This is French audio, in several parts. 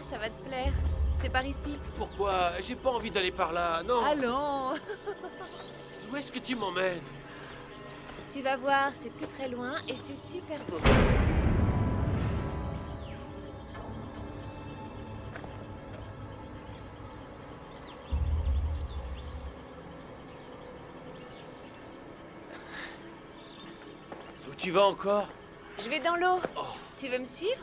ça va te plaire. C'est par ici. Pourquoi? J'ai pas envie d'aller par là, non. Allons. Où est-ce que tu m'emmènes? Tu vas voir, c'est plus très loin et c'est super beau. Où tu vas encore? Je vais dans l'eau. Tu veux me suivre?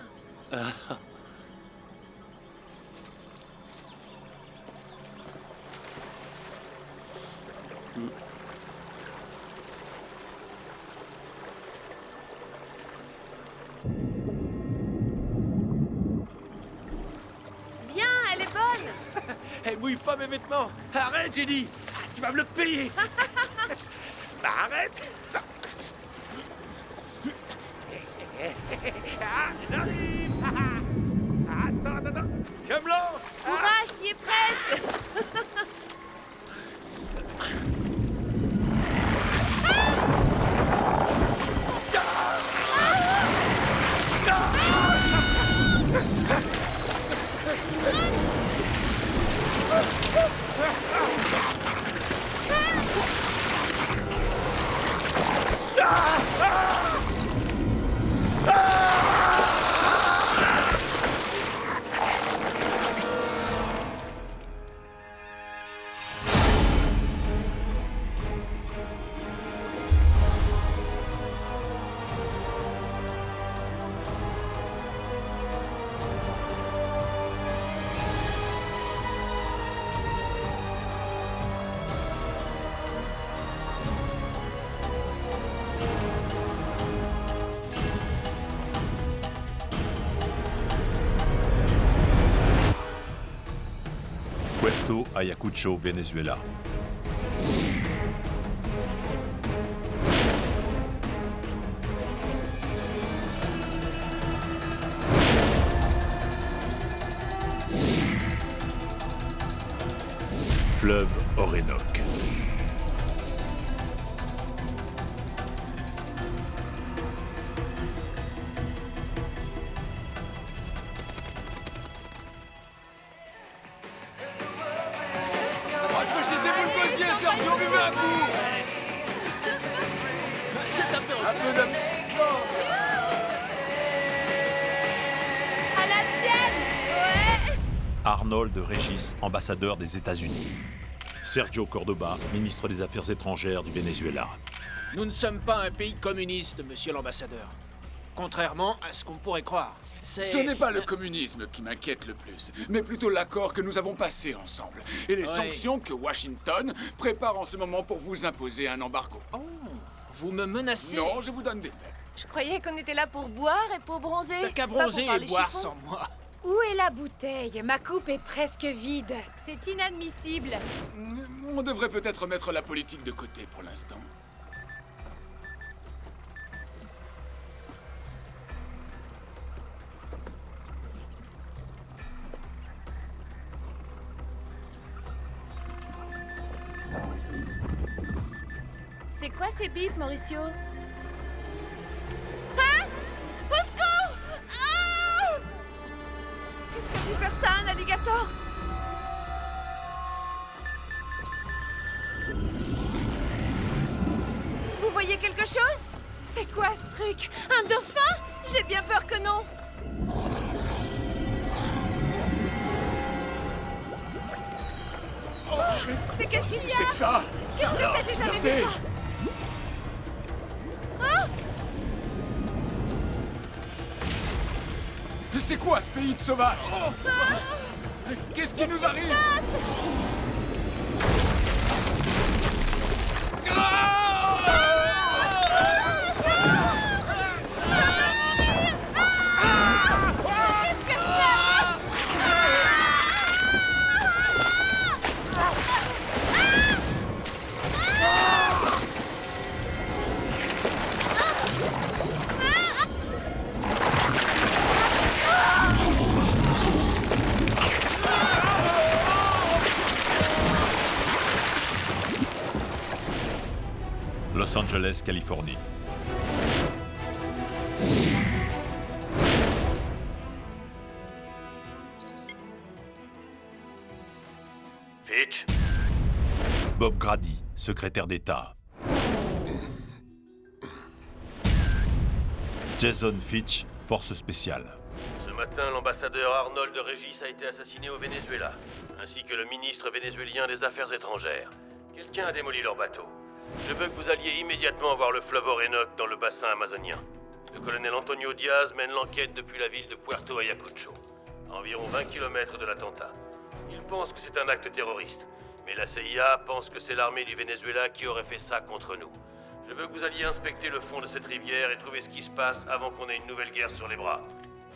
Viens, elle est bonne. Elle mouille pas mes vêtements. Arrête, j'ai dit. Tu vas me le payer. Bah, arrête. Ah, j'arrive. Attends. Je me lance. Courage, t'y es presque. Puerto Ayacucho, Venezuela. Fleuve Orénoque. Rafraîchissez-vous le gosier, Sergio, buvez un coup. C'est un peu de... Non. À la tienne. Ouais. Arnold Régis, ambassadeur des États-Unis. Sergio Cordoba, ministre des Affaires étrangères du Venezuela. Nous ne sommes pas un pays communiste, monsieur l'ambassadeur. Contrairement à ce qu'on pourrait croire. Ce n'est pas le communisme qui m'inquiète le plus, mais plutôt l'accord que nous avons passé ensemble et les sanctions que Washington prépare en ce moment pour vous imposer un embargo. Oh, vous me menacez? Non, je vous donne des faits. Je croyais qu'on était là pour boire et pour bronzer. T'as qu'à pas pour bronzer et parler boire chiffon. sans moi. Où est la bouteille? Ma coupe est presque vide. C'est inadmissible. On devrait peut-être mettre la politique de côté pour l'instant. C'est quoi ces bips, Mauricio? Hein? Au secours! Ah! Qu'est-ce qu'a pu faire ça, un alligator? Vous voyez quelque chose? C'est quoi ce truc? Un dauphin? J'ai bien peur que non. Mais qu'est-ce qu'il y C'est a? que ça? Qu'est-ce que c'est? J'ai jamais vu Regardez. ça. Ah! C'est quoi ce pays de sauvages? Qu'est-ce qui nous arrive? Los Angeles, Californie. Grady, secrétaire d'État. Jason Fitch, force spéciale. Ce matin, l'ambassadeur Arnold de Régis a été assassiné au Venezuela, ainsi que le ministre vénézuélien des Affaires étrangères. Quelqu'un a démoli leur bateau. Je veux que vous alliez immédiatement voir le fleuve Orénoque dans le bassin amazonien. Le colonel Antonio Diaz mène l'enquête depuis la ville de Puerto Ayacucho, à environ 20 km de l'attentat. Il pense que c'est un acte terroriste, mais la CIA pense que c'est l'armée du Venezuela qui aurait fait ça contre nous. Je veux que vous alliez inspecter le fond de cette rivière et trouver ce qui se passe avant qu'on ait une nouvelle guerre sur les bras.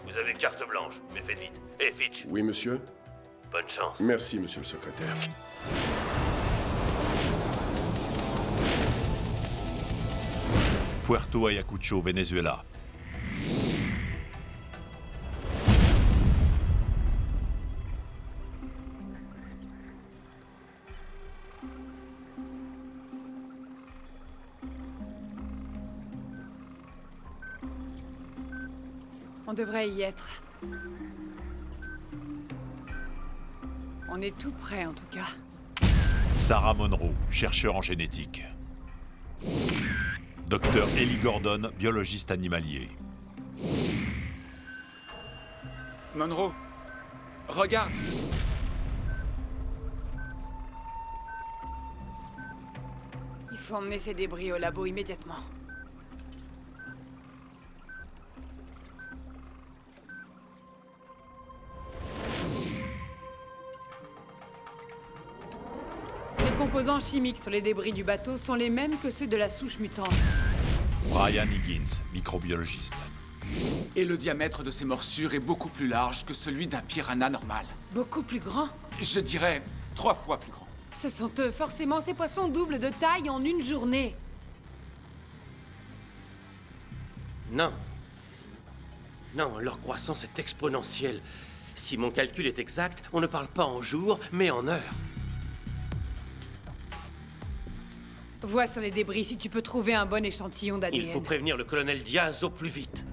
Vous avez carte blanche, mais faites vite. Hé, Fitch, Oui, monsieur. bonne chance. Merci, monsieur le secrétaire. Puerto Ayacucho, Venezuela. On devrait y être. On est tout près, en tout cas. Sarah Monroe, chercheur en génétique. Docteur Ellie Gordon, biologiste animalier. Monroe, regarde. Il faut emmener ces débris au labo immédiatement. Les composants chimiques sur les débris du bateau sont les mêmes que ceux de la souche mutante. Brian Higgins, microbiologiste. Et le diamètre de ces morsures est beaucoup plus large que celui d'un piranha normal. Beaucoup plus grands. Je dirais 3 fois plus grand. Ce sont eux, forcément, ces poissons doublent de taille en une journée. Non. Non, leur croissance est exponentielle. Si mon calcul est exact, on ne parle pas en jours, mais en heures. Vois sur les débris si tu peux trouver un bon échantillon d'ADN. Il faut prévenir le colonel Diaz au plus vite.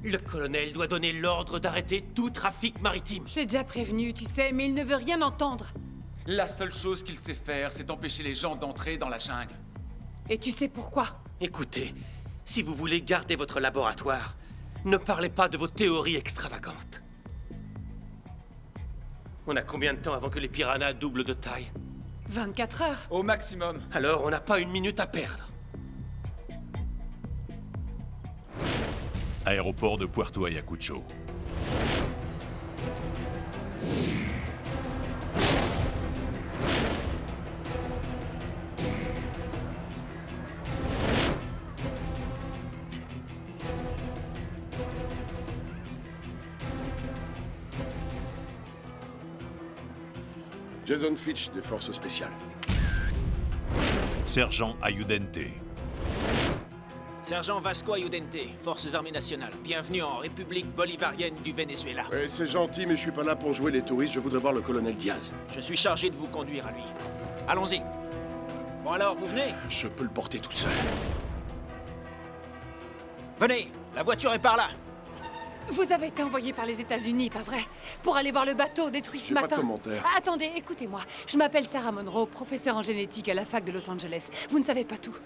Le colonel doit donner l'ordre d'arrêter tout trafic maritime. Je l'ai déjà prévenu, tu sais, mais il ne veut rien entendre. La seule chose qu'il sait faire, c'est empêcher les gens d'entrer dans la jungle. Et tu sais pourquoi? Écoutez, si vous voulez garder votre laboratoire, ne parlez pas de vos théories extravagantes. On a combien de temps avant que les piranhas doublent de taille? 24 heures. Au maximum. Alors on n'a pas une minute à perdre. Aéroport de Puerto Ayacucho. Jason Fitch, des forces spéciales. Sergent Ayudente. Sergent Vasco Ayudente, Forces Armées Nationales. Bienvenue en République bolivarienne du Venezuela. Ouais, c'est gentil, mais je suis pas là pour jouer les touristes, je voudrais voir le colonel Diaz. Je suis chargé de vous conduire à lui. Allons-y. Bon alors, vous venez? Je peux le porter tout seul. Venez, la voiture est par là. Vous avez été envoyé par les États-Unis, pas vrai? Pour aller voir le bateau détruit ce J'ai pas de matin. commentaire. Ah, attendez, écoutez-moi. Je m'appelle Sarah Monroe, professeure en génétique à la fac de Los Angeles. Vous ne savez pas tout.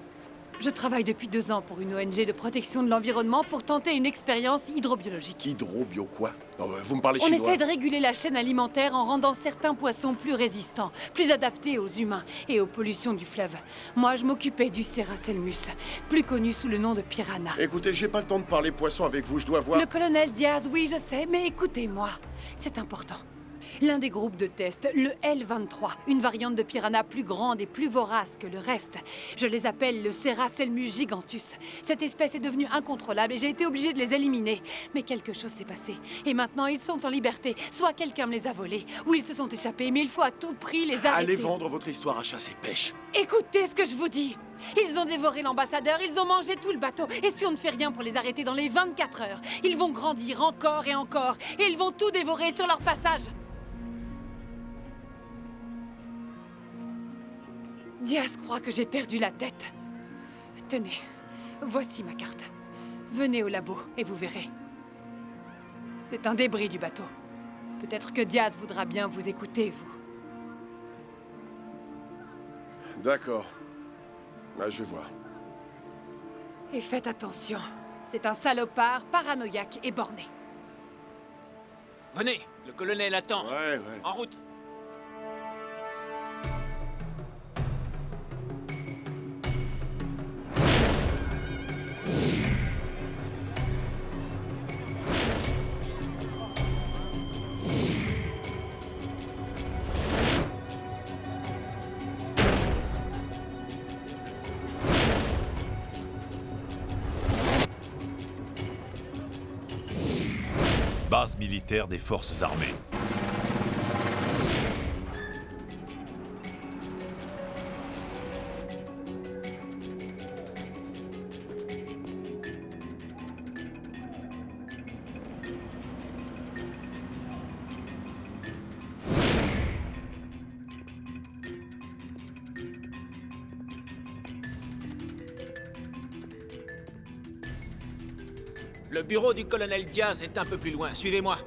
Je travaille depuis 2 ans pour une ONG de protection de l'environnement pour tenter une expérience hydrobiologique. Hydrobio quoi? Non, vous me parlez On chinois. essaie de réguler la chaîne alimentaire en rendant certains poissons plus résistants, plus adaptés aux humains et aux pollutions du fleuve. Moi, je m'occupais du Serraselmus, plus connu sous le nom de piranha. Écoutez, j'ai pas le temps de parler poisson avec vous, je dois voir... Le colonel Diaz, oui, je sais, mais écoutez-moi, c'est important. L'un des groupes de test, le L23, une variante de piranha plus grande et plus vorace que le reste. Je les appelle le Serraselmus gigantus. Cette espèce est devenue incontrôlable et j'ai été obligée de les éliminer. Mais quelque chose s'est passé. Et maintenant, ils sont en liberté. Soit quelqu'un me les a volés, ou ils se sont échappés, mais il faut à tout prix les arrêter. Allez vendre votre histoire à chasse et pêche. Écoutez ce que je vous dis. Ils ont dévoré l'ambassadeur, ils ont mangé tout le bateau. Et si on ne fait rien pour les arrêter dans les 24 heures, ils vont grandir encore et encore. Et ils vont tout dévorer sur leur passage. Diaz croit que j'ai perdu la tête. Tenez, voici ma carte. Venez au labo et vous verrez. C'est un débris du bateau. Peut-être que Diaz voudra bien vous écouter, vous. D'accord. Ah, je vais voir. Et faites attention. C'est un salopard paranoïaque et borné. Venez, le colonel attend. Ouais. En route. Base militaire des forces armées. Le bureau du colonel Diaz est un peu plus loin. Suivez-moi.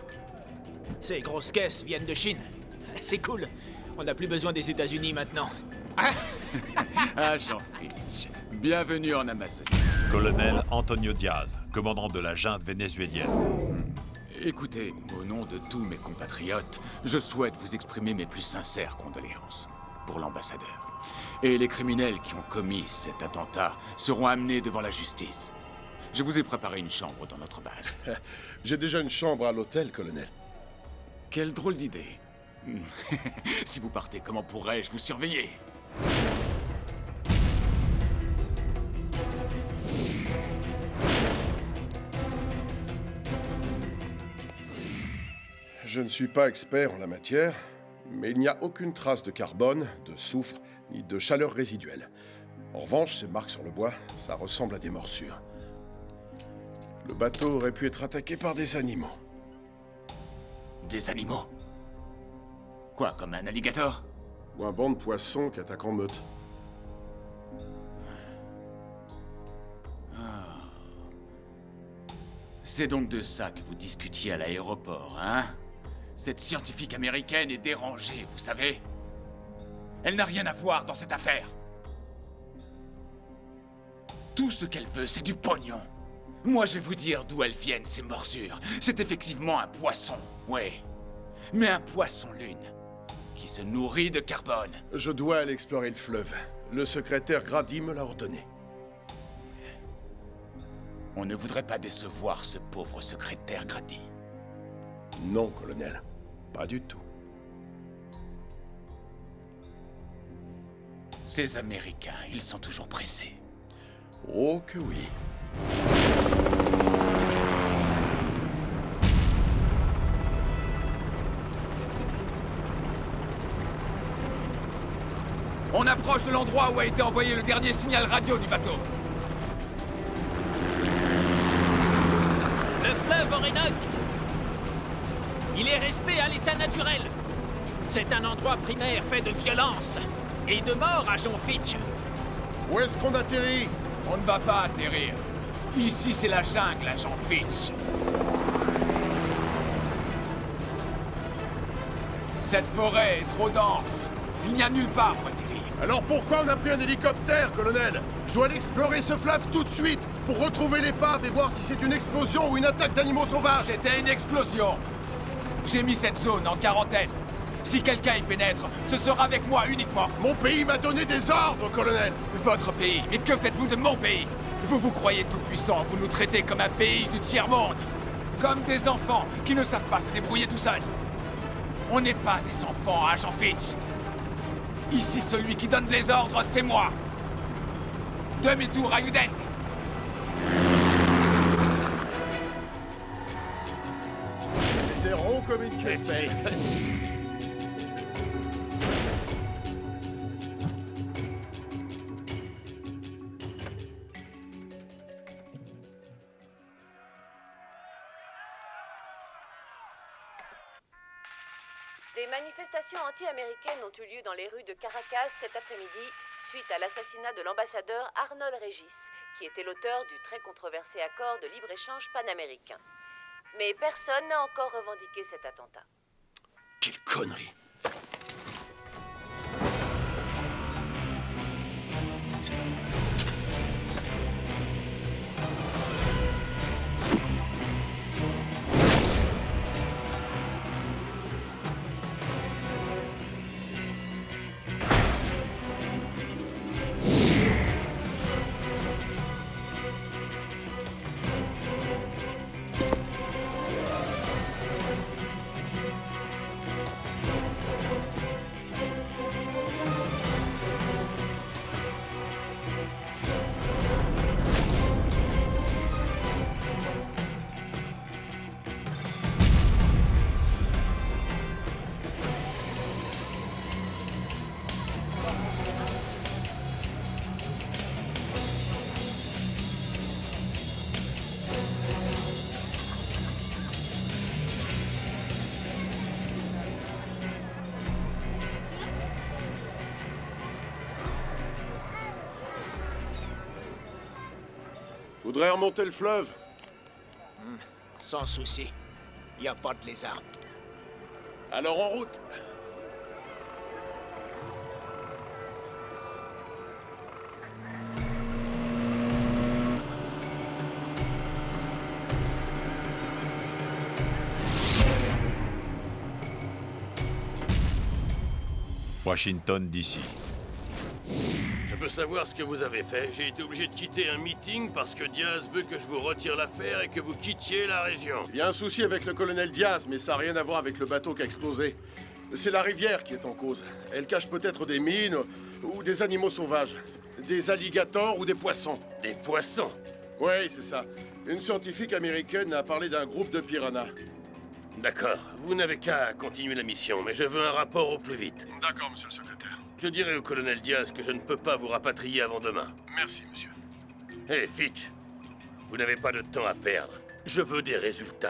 Ces grosses caisses viennent de Chine. C'est cool. On n'a plus besoin des États-Unis maintenant. Ah, j'en fiche. Bienvenue en Amazonie. Colonel Antonio Diaz, commandant de la junte vénézuélienne. Écoutez, au nom de tous mes compatriotes, je souhaite vous exprimer mes plus sincères condoléances pour l'ambassadeur. Et les criminels qui ont commis cet attentat seront amenés devant la justice. Je vous ai préparé une chambre dans notre base. J'ai déjà une chambre à l'hôtel, colonel. Quelle drôle d'idée. Si vous partez, comment pourrais-je vous surveiller? Je ne suis pas expert en la matière, mais il n'y a aucune trace de carbone, de soufre, ni de chaleur résiduelle. En revanche, ces marques sur le bois, ça ressemble à des morsures. Le bateau aurait pu être attaqué par des animaux. Des animaux? Quoi, comme un alligator? Ou un banc de poissons qui attaque en meute. C'est donc de ça que vous discutiez à l'aéroport, hein? Cette scientifique américaine est dérangée, vous savez? Elle n'a rien à voir dans cette affaire. Tout ce qu'elle veut, c'est du pognon. Moi, je vais vous dire d'où elles viennent, ces morsures. C'est effectivement un poisson, ouais. Mais un poisson-lune, qui se nourrit de carbone. Je dois aller explorer le fleuve. Le secrétaire Grady me l'a ordonné. On ne voudrait pas décevoir ce pauvre secrétaire Grady. Non, colonel. Pas du tout. Ces Américains, ils sont toujours pressés. Oh que oui. On approche de l'endroit où a été envoyé le dernier signal radio du bateau. Le fleuve Orénoque. Il est resté à l'état naturel. C'est un endroit primaire fait de violence et de mort à John Fitch. Où est-ce qu'on atterrit? On ne va pas atterrir. Ici, c'est la jungle, agent Fitch. Cette forêt est trop dense. Il n'y a nulle part où atterrir. Alors pourquoi on a pris un hélicoptère, colonel? Je dois aller explorer ce fleuve tout de suite pour retrouver l'épave et voir si c'est une explosion ou une attaque d'animaux sauvages. C'était une explosion. J'ai mis cette zone en quarantaine. Si quelqu'un y pénètre, ce sera avec moi uniquement. Mon pays m'a donné des ordres, colonel. Votre pays? Mais que faites-vous de mon pays? Vous vous croyez tout puissant, vous nous traitez comme un pays du tiers-monde. Comme des enfants qui ne savent pas se débrouiller tout seuls. On n'est pas des enfants, agent Fitch. Ici, celui qui donne les ordres, c'est moi. Demi-tour à Udent. C'était rond comme une crêpette. Des manifestations anti-américaines ont eu lieu dans les rues de Caracas cet après-midi suite à l'assassinat de l'ambassadeur Arnold Regis, qui était l'auteur du très controversé accord de libre-échange panaméricain. Mais personne n'a encore revendiqué cet attentat. Quelle connerie. Voudrais remonter le fleuve. Sans souci. Y a pas de lézard. Alors en route. Washington, D.C. Je peux savoir ce que vous avez fait. J'ai été obligé de quitter un meeting parce que Diaz veut que je vous retire l'affaire et que vous quittiez la région. Il y a un souci avec le colonel Diaz, mais ça n'a rien à voir avec le bateau qui a explosé. C'est la rivière qui est en cause. Elle cache peut-être des mines ou des animaux sauvages. Des alligators ou des poissons. Des poissons? Oui, c'est ça. Une scientifique américaine a parlé d'un groupe de piranhas. D'accord. Vous n'avez qu'à continuer la mission, mais je veux un rapport au plus vite. D'accord, monsieur le secrétaire. Je dirai au colonel Diaz que je ne peux pas vous rapatrier avant demain. Merci, monsieur. Hé, Fitch, vous n'avez pas de temps à perdre. Je veux des résultats.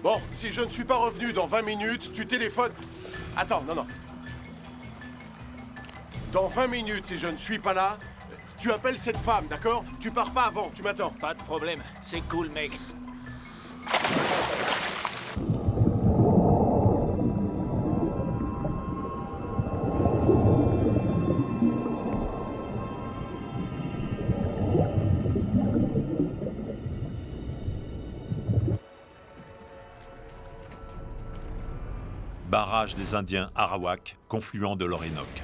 Bon, si je ne suis pas revenu dans 20 minutes, tu téléphones... Attends, non. Dans 20 minutes, si je ne suis pas là, tu appelles cette femme, d'accord? Tu pars pas avant, tu m'attends. Pas de problème. C'est cool, mec. Barrage des Indiens Arawak, confluent de l'Orénoque.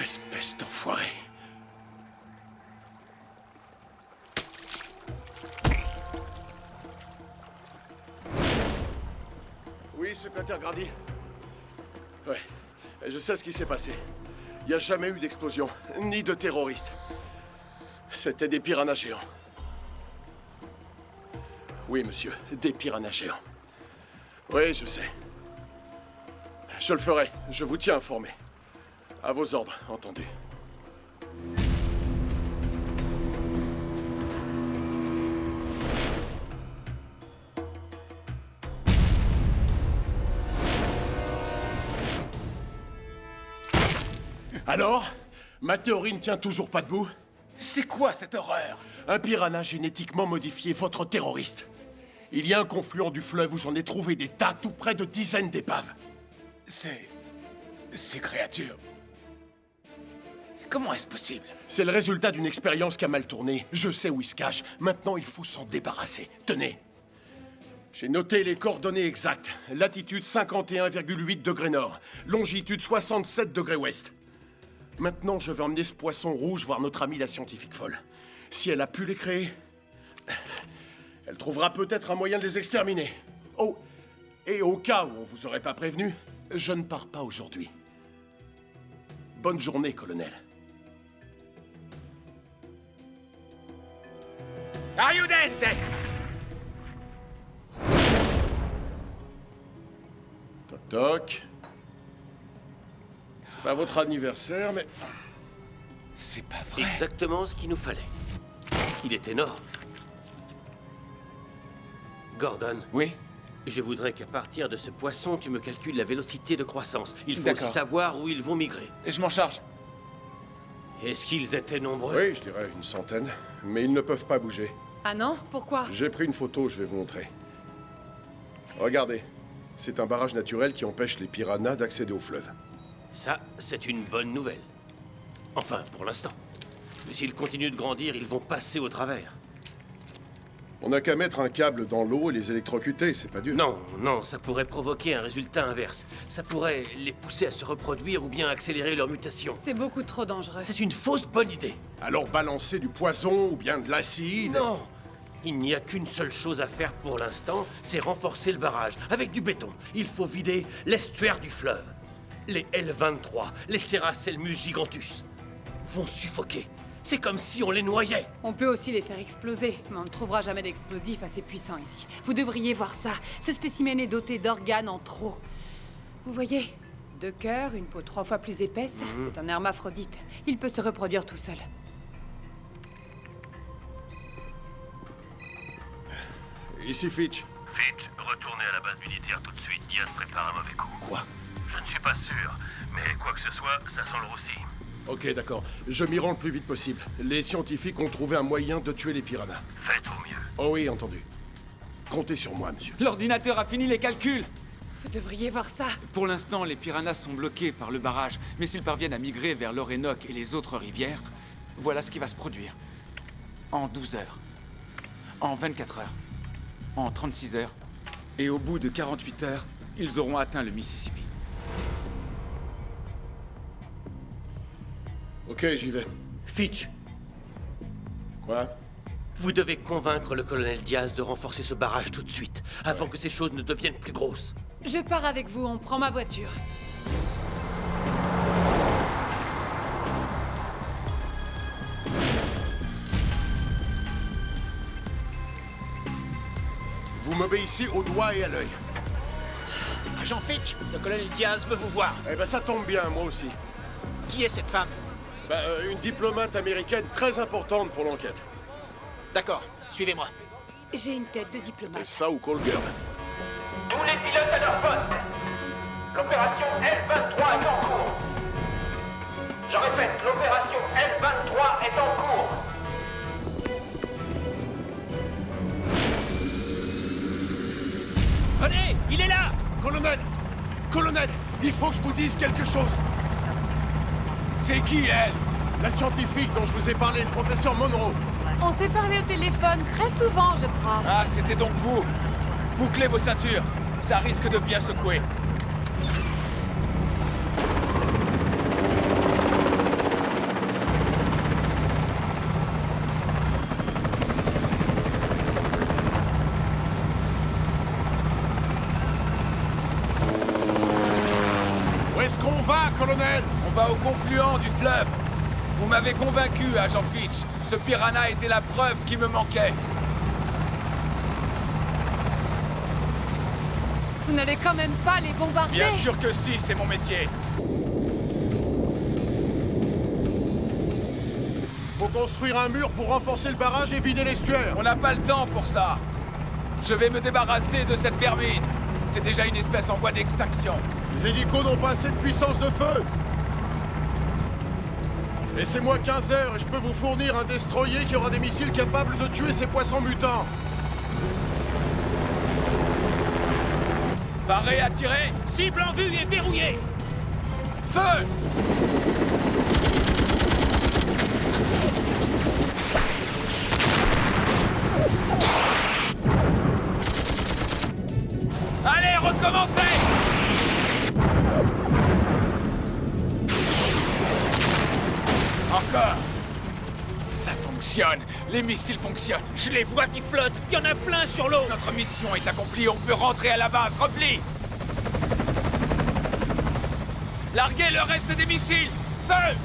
Espèce d'enfoiré. Oui, secrétaire Grady. Ouais, je sais ce qui s'est passé. Il n'y a jamais eu d'explosion, ni de terroristes. C'était des piranhas géants. Oui, monsieur, des piranhas géants. Oui, je sais. Je le ferai, je vous tiens informé. À vos ordres, entendu. Alors, ma théorie ne tient toujours pas debout? C'est quoi cette horreur? Un piranha génétiquement modifié, votre terroriste. Il y a un confluent du fleuve où j'en ai trouvé des tas tout près de dizaines d'épaves. Ces créatures... Comment est-ce possible? C'est le résultat d'une expérience qui a mal tourné. Je sais où il se cache. Maintenant, il faut s'en débarrasser. Tenez. J'ai noté les coordonnées exactes. Latitude 51,8 degrés nord. Longitude 67 degrés ouest. Maintenant, je vais emmener ce poisson rouge voir notre amie la scientifique folle. Si elle a pu les créer, elle trouvera peut-être un moyen de les exterminer. Oh, et au cas où on vous aurait pas prévenu, je ne pars pas aujourd'hui. Bonne journée, colonel. Aiudente! Toc toc. C'est pas votre anniversaire, mais... C'est pas vrai. Exactement ce qu'il nous fallait. Il est énorme. Gordon. Oui? Je voudrais qu'à partir de ce poisson, tu me calcules la vélocité de croissance. Il faut D'accord. aussi savoir où ils vont migrer. Je m'en charge. Est-ce qu'ils étaient nombreux? Oui, je dirais une centaine. Mais ils ne peuvent pas bouger. Ah non? Pourquoi? J'ai pris une photo, je vais vous montrer. Regardez. C'est un barrage naturel qui empêche les piranhas d'accéder au fleuve. Ça, c'est une bonne nouvelle. Enfin, pour l'instant. Mais s'ils continuent de grandir, ils vont passer au travers. On n'a qu'à mettre un câble dans l'eau et les électrocuter, c'est pas dur. Non, non, ça pourrait provoquer un résultat inverse. Ça pourrait les pousser à se reproduire ou bien accélérer leur mutation. C'est beaucoup trop dangereux. C'est une fausse bonne idée. Alors balancer du poison ou bien de l'acide... Non! Il n'y a qu'une seule chose à faire pour l'instant, c'est renforcer le barrage avec du béton. Il faut vider l'estuaire du fleuve. Les L23, les Serraselmus gigantus, vont suffoquer. C'est comme si on les noyait. On peut aussi les faire exploser, mais on ne trouvera jamais d'explosif assez puissant ici. Vous devriez voir ça. Ce spécimen est doté d'organes en trop. Vous voyez? 2 cœurs, une peau 3 fois plus épaisse. C'est un hermaphrodite. Il peut se reproduire tout seul. Ici Fitch. Fitch, retournez à la base militaire tout de suite. Diaz prépare un mauvais coup. Quoi? Je ne suis pas sûr, mais quoi que ce soit, ça sent le roussi. Ok, d'accord. Je m'y rends le plus vite possible. Les scientifiques ont trouvé un moyen de tuer les piranhas. Faites au mieux. Oh oui, entendu. Comptez sur moi, monsieur. L'ordinateur a fini les calculs. Vous devriez voir ça. Pour l'instant, les piranhas sont bloqués par le barrage. Mais s'ils parviennent à migrer vers l'Orénoque et les autres rivières, voilà ce qui va se produire. En 12 heures. En 24 heures. En 36 heures. Et au bout de 48 heures, ils auront atteint le Mississippi. Ok, j'y vais. Fitch, Quoi? vous devez convaincre le colonel Diaz de renforcer ce barrage tout de suite, avant que ces choses ne deviennent plus grosses. Je pars avec vous, on prend ma voiture. Vous m'obéissez au doigt et à l'œil. Agent Fitch, le colonel Diaz veut vous voir. Eh ben ça tombe bien, moi aussi. Qui est cette femme? Une diplomate américaine très importante pour l'enquête. D'accord, suivez-moi. J'ai une tête de C'est diplomate. ça ou Call Girl. Tous les pilotes à leur poste. L'opération L23 est en cours. Je répète, l'opération L23 est en cours. Venez, il est là! Colonel! Colonel! Il faut que je vous dise quelque chose! C'est qui, elle? La scientifique dont je vous ai parlé, le professeur Monroe. On s'est parlé au téléphone très souvent, je crois. Ah, c'était donc vous. Bouclez vos ceintures. Ça risque de bien secouer. au confluent du fleuve. Vous m'avez convaincu, agent Fitch. Ce piranha était la preuve qui me manquait. Vous n'allez quand même pas les bombarder. Bien sûr que si, c'est mon métier. Faut construire un mur pour renforcer le barrage et vider l'estuaire. On n'a pas le temps pour ça. Je vais me débarrasser de cette vermine. C'est déjà une espèce en voie d'extinction. Les hélicos n'ont pas assez de puissance de feu. Laissez-moi 15 heures et je peux vous fournir un destroyer qui aura des missiles capables de tuer ces poissons mutants. Paré à tirer. Cible en vue et verrouillée. Feu! Allez, recommencez! Encore! Ça fonctionne! Les missiles fonctionnent! Je les vois qui flottent. Il y en a plein sur l'eau. Notre mission est accomplie, on peut rentrer à la base. Repli! Larguez le reste des missiles! Feu!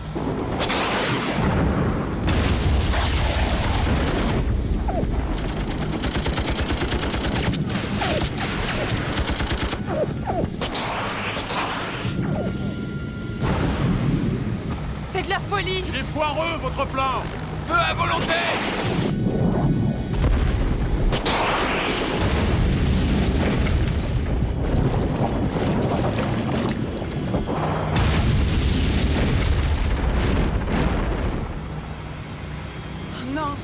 C'est de la folie. Il est foireux, votre plan. Feu à volonté! Oh non.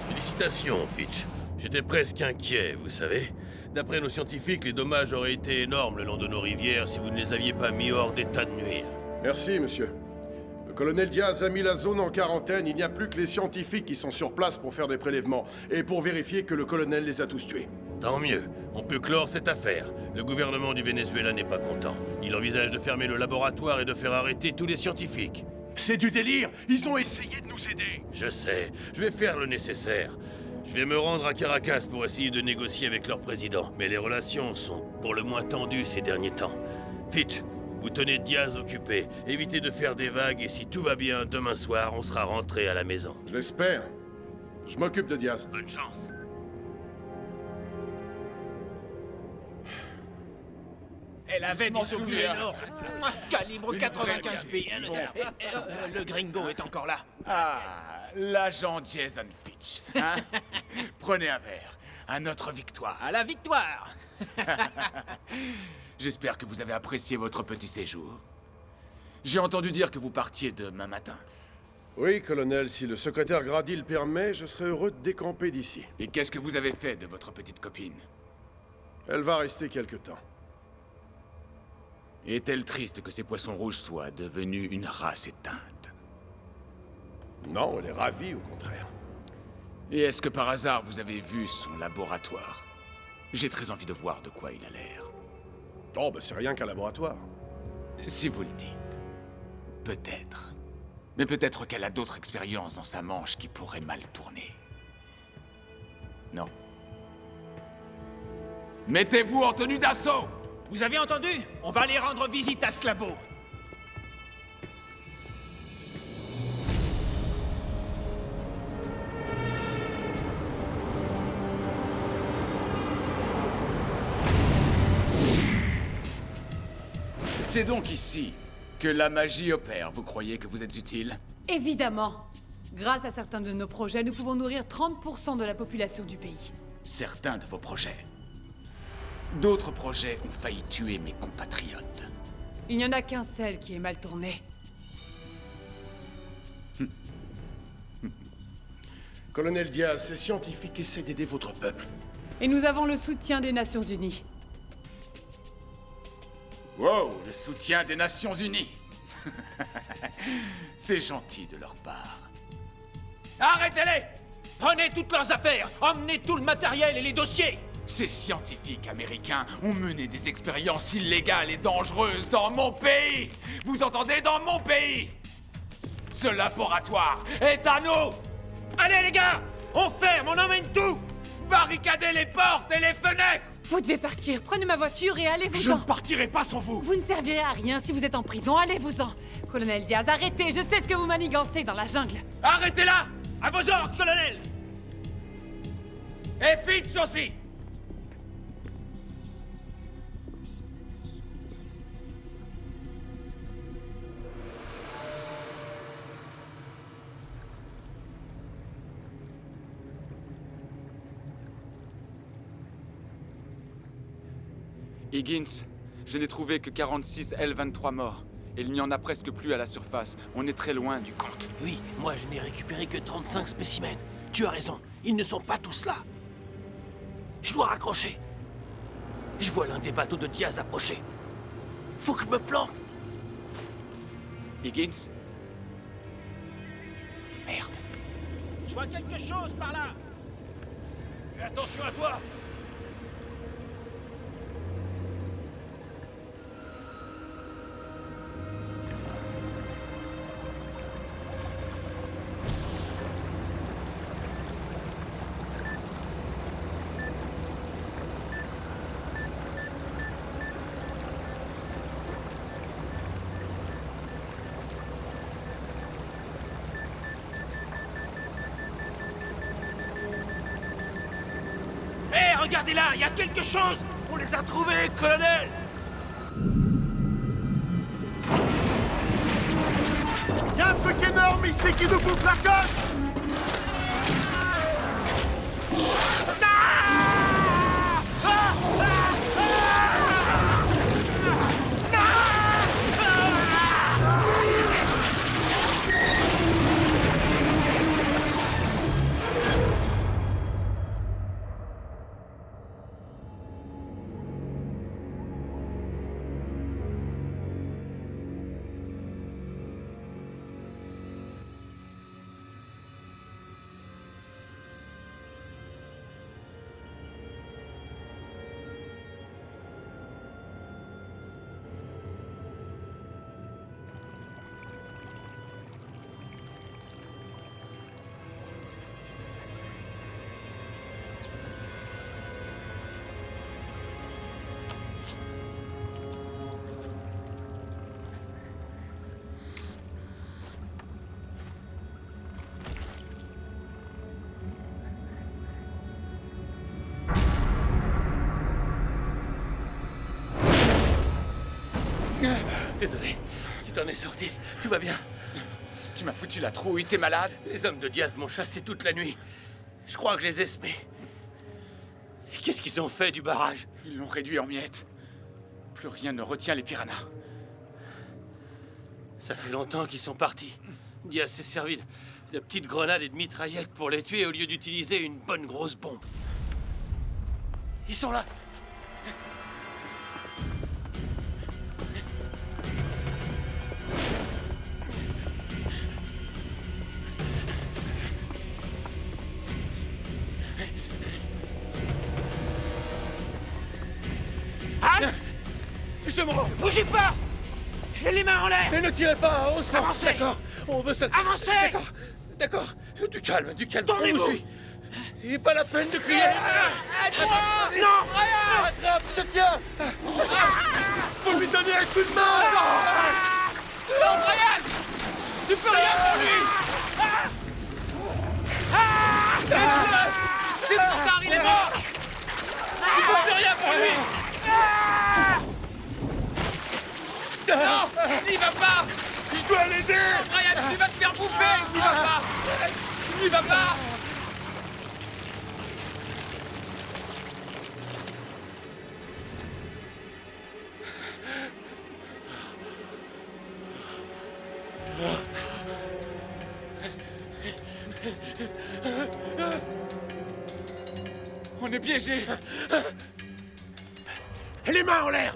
Félicitations, Fitch. J'étais presque inquiet, vous savez. D'après nos scientifiques, les dommages auraient été énormes le long de nos rivières si vous ne les aviez pas mis hors d'état de nuire. Merci, monsieur. Le colonel Diaz a mis la zone en quarantaine. Il n'y a plus que les scientifiques qui sont sur place pour faire des prélèvements et pour vérifier que le colonel les a tous tués. Tant mieux. On peut clore cette affaire. Le gouvernement du Venezuela n'est pas content. Il envisage de fermer le laboratoire et de faire arrêter tous les scientifiques. C'est du délire. Ils ont essayé de nous aider. Je sais. Je vais faire le nécessaire. Je vais me rendre à Caracas pour essayer de négocier avec leur président. Mais les relations sont pour le moins tendues ces derniers temps. Fitch, vous tenez Diaz occupé. Évitez de faire des vagues et si tout va bien, demain soir, on sera rentré à la maison. Je l'espère. Je m'occupe de Diaz. Bonne chance. Elle avait m'en des obus souviens. énormes. Calibre Une 95 vraie pieds. Le gringo est encore là. Ah, l'agent Jason Fitch. Hein? Prenez un verre. À notre victoire. À la victoire. J'espère que vous avez apprécié votre petit séjour. J'ai entendu dire que vous partiez demain matin. Oui, colonel, si le secrétaire Grady le permet, je serais heureux de décamper d'ici. Et qu'est-ce que vous avez fait de votre petite copine? Elle va rester quelque temps. Est-elle triste que ces poissons rouges soient devenus une race éteinte? Non, elle est ravie, au contraire. Et est-ce que par hasard vous avez vu son laboratoire? J'ai très envie de voir de quoi il a l'air. Oh, bah c'est rien qu'un laboratoire. Si vous le dites. Peut-être. Mais peut-être qu'elle a d'autres expériences dans sa manche qui pourraient mal tourner. Non. Mettez-vous en tenue d'assaut! Vous avez entendu? On va aller rendre visite à ce labo. C'est donc ici que la magie opère. Vous croyez que vous êtes utile? Évidemment. Grâce à certains de nos projets, nous pouvons nourrir 30% de la population du pays. Certains de vos projets. D'autres projets ont failli tuer mes compatriotes. Il n'y en a qu'un seul qui est mal tourné. Colonel Diaz, ces scientifiques essaient d'aider votre peuple. Et nous avons le soutien des Nations Unies. Wow, le soutien des Nations Unies. C'est gentil de leur part. Arrêtez-les! Prenez toutes leurs affaires, emmenez tout le matériel et les dossiers. Ces scientifiques américains ont mené des expériences illégales et dangereuses dans mon pays! Vous entendez? Dans mon pays! Ce laboratoire est à nous! Allez les gars, on ferme, on emmène tout. Barricadez les portes et les fenêtres! Vous devez partir. Prenez ma voiture et Je allez-vous-en. ne partirai pas sans vous! Vous ne servirez à rien si vous êtes en prison. Allez-vous-en. Colonel Diaz, arrêtez. Je sais ce que vous manigancez dans la jungle. Arrêtez-la! À vos ordres, colonel. Et Fitz aussi! Higgins, je n'ai trouvé que 46 L-23 morts. Et il n'y en a presque plus à la surface. On est très loin du compte. Oui, moi je n'ai récupéré que 35 spécimens. Tu as raison, ils ne sont pas tous là. Je dois raccrocher. Je vois l'un des bateaux de Diaz approcher. Faut que je me planque. Higgins? Merde. Je vois quelque chose par là. Fais attention à toi. Hé, regardez là, il y a quelque chose. On les a trouvés, colonel. Y a un truc énorme ici qui nous bouffe la coque! Désolé, tu t'en es sorti. Tout va bien. Tu m'as foutu la trouille, t'es malade? Les hommes de Diaz m'ont chassé toute la nuit. Je crois que je les ai semés. Qu'est-ce qu'ils ont fait du barrage? Ils l'ont réduit en miettes. Plus rien ne retient les piranhas. Ça fait longtemps qu'ils sont partis. Diaz s'est servi de petites grenades et de mitraillettes pour les tuer au lieu d'utiliser une bonne grosse bombe. Ils sont là. Halt! Je me rends. Bougez pas. Et les mains en l'air. Mais ne tirez pas, on se rend. Avancez. D'accord, on veut ça. Avancez. D'accord, d'accord. Du calme, du calme. On Tournez-vous. vous suit. Il n'est pas la peine de crier. Non. Attrape, je te tiens. Faut lui donner un coup de main. Non, Brian. Tu peux rien pour lui. C'est trop tard, il est mort. Tu peux plus rien pour lui. Non, n'y va pas. Je dois l'aider. Brian, tu vas te faire bouffer. N'y va pas. N'y va pas. On est piégés. Les mains en l'air.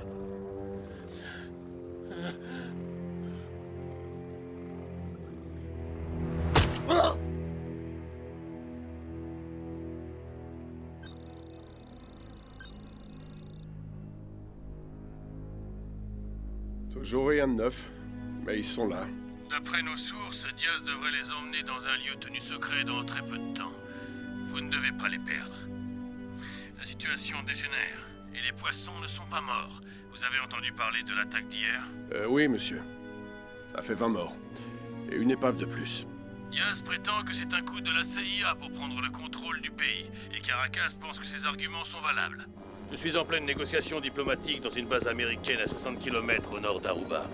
Toujours rien de neuf, mais ils sont là. D'après nos sources, Diaz devrait les emmener dans un lieu tenu secret dans très peu de temps. Vous ne devez pas les perdre. La situation dégénère, et les poissons ne sont pas morts. Vous avez entendu parler de l'attaque d'hier? Oui, monsieur. Ça fait 20 morts. Et une épave de plus. Diaz prétend que c'est un coup de la CIA pour prendre le contrôle du pays, et Caracas pense que ses arguments sont valables. Je suis en pleine négociation diplomatique dans une base américaine à 60 km au nord d'Aruba.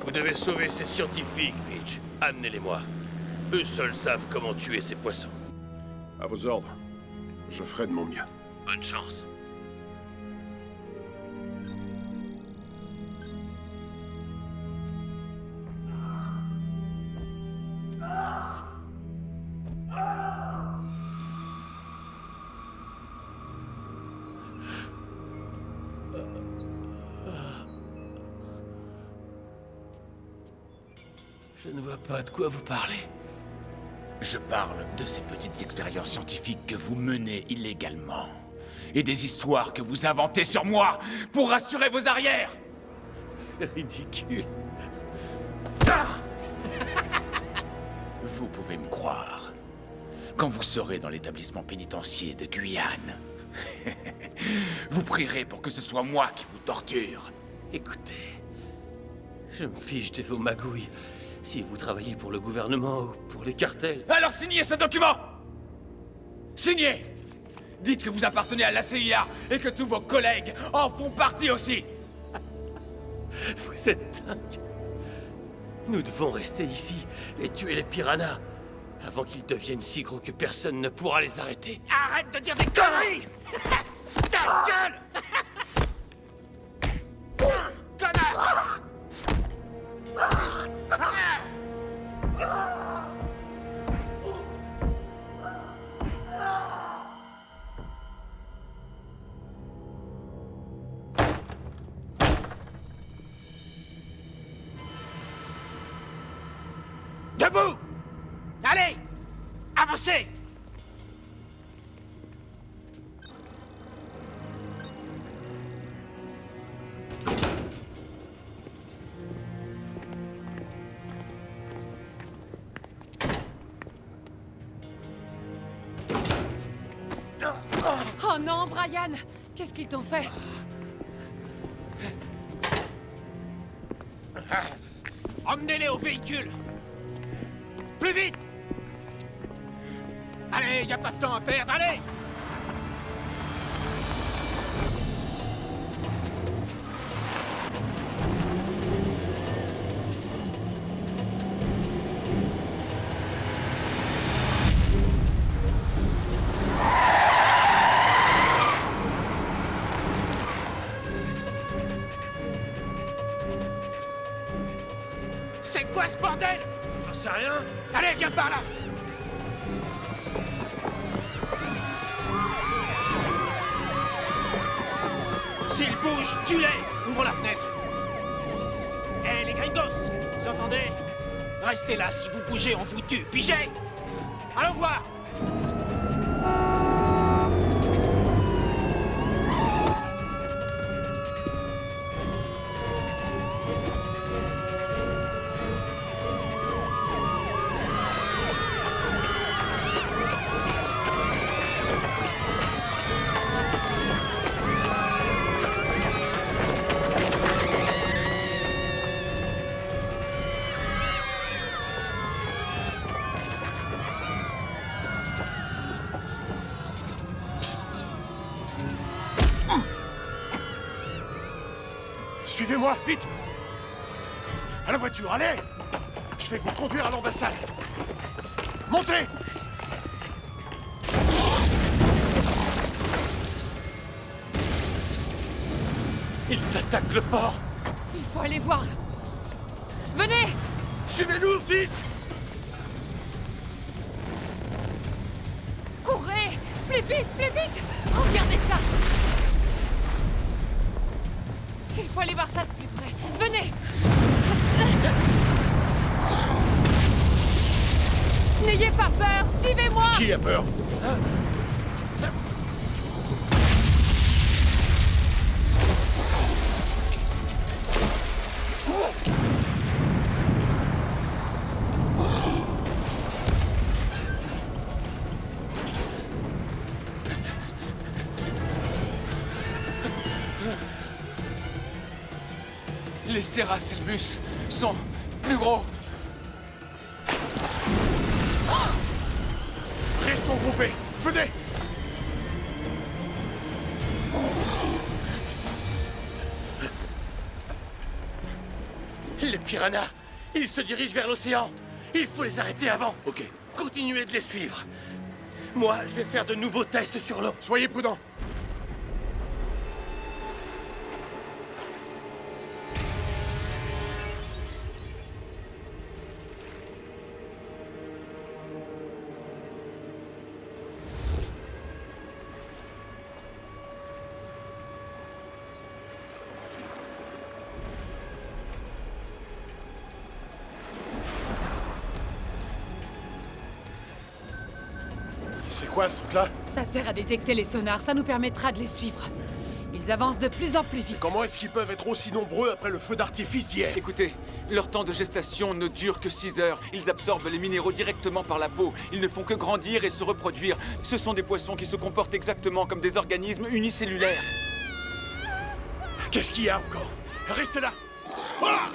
Vous devez sauver ces scientifiques, Fitch. Amenez-les-moi. Eux seuls savent comment tuer ces poissons. À vos ordres. Je ferai de mon mieux. Bonne chance. Je ne vois pas de quoi vous parlez. Je parle de ces petites expériences scientifiques que vous menez illégalement. Et des histoires que vous inventez sur moi pour rassurer vos arrières. C'est ridicule. Vous pouvez me croire. Quand vous serez dans l'établissement pénitentiaire de Guyane, vous prierez pour que ce soit moi qui vous torture. Écoutez, je me fiche de vos magouilles. Si vous travaillez pour le gouvernement ou pour les cartels... Alors signez ce document! Signez! Dites que vous appartenez à la CIA et que tous vos collègues en font partie aussi! Vous êtes dingue. Nous devons rester ici et tuer les piranhas avant qu'ils deviennent si gros que personne ne pourra les arrêter. Arrête de dire des conneries! Ta gueule! Connard! Debout! Allez! Avancez! Oh non, Brian! Qu'est-ce qu'ils t'ont fait? Emmenez-les au véhicule! Plus vite! Allez, y a pas de temps à perdre, allez! C'est quoi ce bordel? J'en sais rien. Allez, viens par là! S'ils bougent, tue-les! Ouvre la fenêtre! Hé, les gringos! Vous entendez? Restez là, si vous bougez, on vous tue! Pigez! Allons voir! Suivez-moi, vite! À la voiture, allez! Je vais vous conduire à l'ambassade. Montez! Ils attaquent le port. Il faut aller voir. Venez! Suivez-nous, vite! Courez! Plus vite, plus vite! Regardez ça! Il faut aller voir ça de plus près. Venez! N'ayez pas peur, suivez-moi! Qui a peur? Les Serraselmus sont plus gros. Restons groupés. Venez. Les piranhas, ils se dirigent vers l'océan. Il faut les arrêter avant. Ok. Continuez de les suivre. Moi, je vais faire de nouveaux tests sur l'eau. Soyez prudents. C'est quoi ce truc-là? Ça sert à détecter les sonars, ça nous permettra de les suivre. Ils avancent de plus en plus vite. Comment est-ce qu'ils peuvent être aussi nombreux après le feu d'artifice d'hier? Écoutez, leur temps de gestation ne dure que 6 heures. Ils absorbent les minéraux directement par la peau. Ils ne font que grandir et se reproduire. Ce sont des poissons qui se comportent exactement comme des organismes unicellulaires. Qu'est-ce qu'il y a encore? Restez là. Ah!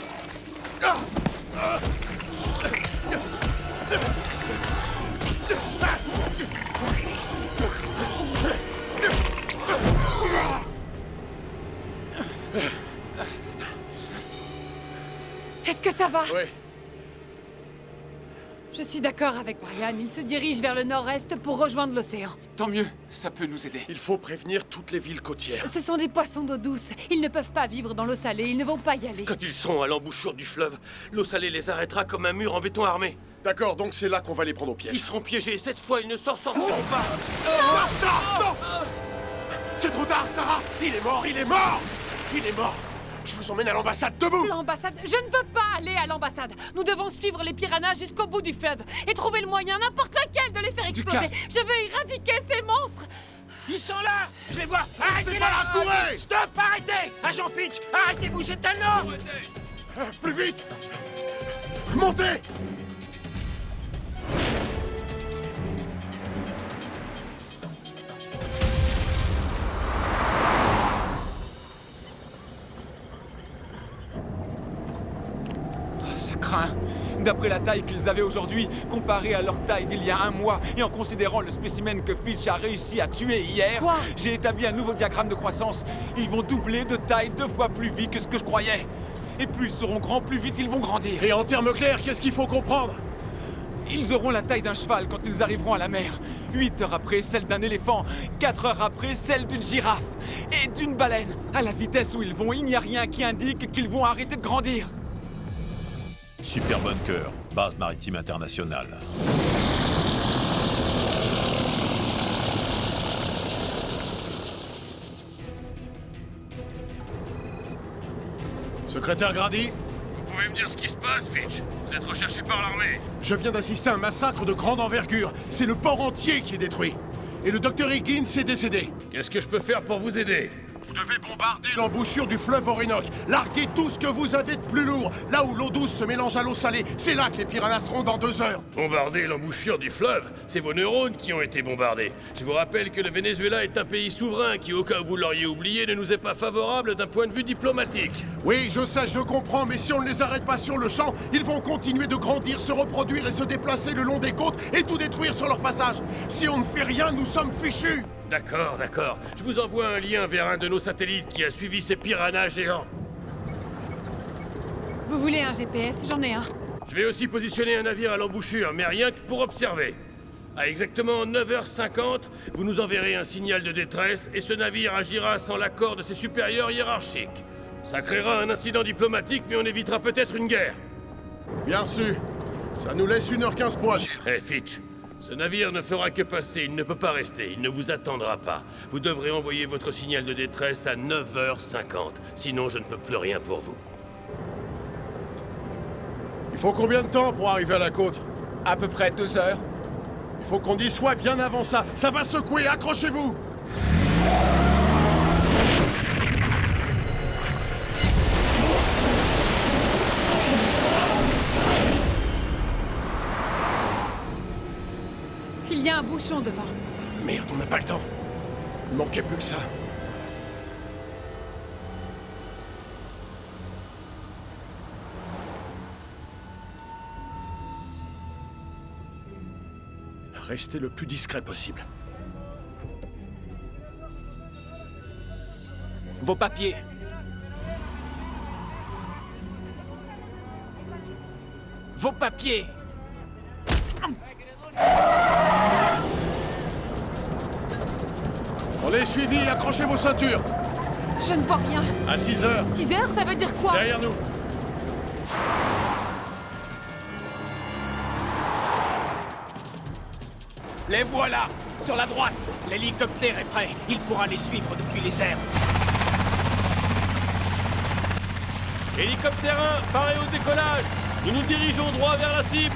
Ah! Ah! Est-ce que ça va? Oui. Je suis d'accord avec Brian, ils se dirigent vers le nord-est pour rejoindre l'océan. Tant mieux, ça peut nous aider. Il faut prévenir toutes les villes côtières. Ce sont des poissons d'eau douce, ils ne peuvent pas vivre dans l'eau salée, ils ne vont pas y aller. Quand ils seront à l'embouchure du fleuve, l'eau salée les arrêtera comme un mur en béton armé. D'accord, donc c'est là qu'on va les prendre au piège. Ils seront piégés, cette fois ils ne s'en sortiront pas. Sarah, non! C'est trop tard, Sarah! Il est mort, il est mort! Il est mort! Je vous emmène à l'ambassade, debout! L'ambassade? Je ne veux pas aller à l'ambassade. Nous devons suivre les piranhas jusqu'au bout du fleuve et trouver le moyen, n'importe lequel, de les faire exploser. Je veux éradiquer ces monstres. Ils sont là! Je les vois! Arrêtez pas là! la courée! Stop! Arrêtez! Agent Fitch! Arrêtez-vous, c'est un ordre! Plus vite! Montez! Ça craint. D'après la taille qu'ils avaient aujourd'hui, comparée à leur taille d'il y a un mois, et en considérant le spécimen que Fitch a réussi à tuer hier, Quoi? j'ai établi un nouveau diagramme de croissance. Ils vont doubler de taille 2 fois plus vite que ce que je croyais. Et plus ils seront grands, plus vite ils vont grandir. Et en termes clairs, qu'est-ce qu'il faut comprendre? Ils auront la taille d'un cheval quand ils arriveront à la mer. 8 heures après, celle d'un éléphant. 4 heures après, celle d'une girafe. Et d'une baleine. À la vitesse où ils vont, il n'y a rien qui indique qu'ils vont arrêter de grandir. Super Bunker, base maritime internationale. Secrétaire Grady? Vous pouvez me dire ce qui se passe, Fitch? Vous êtes recherché par l'armée. Je viens d'assister à un massacre de grande envergure. C'est le port entier qui est détruit. Et le docteur Higgins est décédé. Qu'est-ce que je peux faire pour vous aider? Vous devez bombarder l'embouchure du fleuve Orinoque. Larguez tout ce que vous avez de plus lourd. Là où l'eau douce se mélange à l'eau salée. C'est là que les piranhas seront dans 2 heures. Bombarder l'embouchure du fleuve? C'est vos neurones qui ont été bombardés. Je vous rappelle que le Venezuela est un pays souverain qui, au cas où vous l'auriez oublié, ne nous est pas favorable d'un point de vue diplomatique. Oui, je sais, je comprends, mais si on ne les arrête pas sur le champ, ils vont continuer de grandir, se reproduire et se déplacer le long des côtes et tout détruire sur leur passage. Si on ne fait rien, nous sommes fichus. D'accord, d'accord. Je vous envoie un lien vers un de nos satellites qui a suivi ces piranhas géants. Vous voulez un GPS? J'en ai un. Je vais aussi positionner un navire à l'embouchure, mais rien que pour observer. À exactement 9h50, vous nous enverrez un signal de détresse et ce navire agira sans l'accord de ses supérieurs hiérarchiques. Ça créera un incident diplomatique, mais on évitera peut-être une guerre. Bien sûr. Ça nous laisse 1h15 pour agir. Eh, Fitch, ce navire ne fera que passer, il ne peut pas rester, il ne vous attendra pas. Vous devrez envoyer votre signal de détresse à 9h50, sinon je ne peux plus rien pour vous. Il faut combien de temps pour arriver à la côte? À peu près 2 heures. Il faut qu'on y soit bien avant ça. Ça va secouer, accrochez-vous! Il y a un bouchon devant. Merde, on n'a pas le temps. Il manquait plus que ça. restez le plus discret possible. Vos papiers. Vos papiers. On est suivis, accrochez vos ceintures. Je ne vois rien. À 6 heures, 6 heures, ça veut dire quoi? derrière nous. Les voilà. Sur la droite. L'hélicoptère est prêt. Il pourra les suivre depuis les airs. Hélicoptère 1, paré au décollage. Nous nous dirigeons droit vers la cible.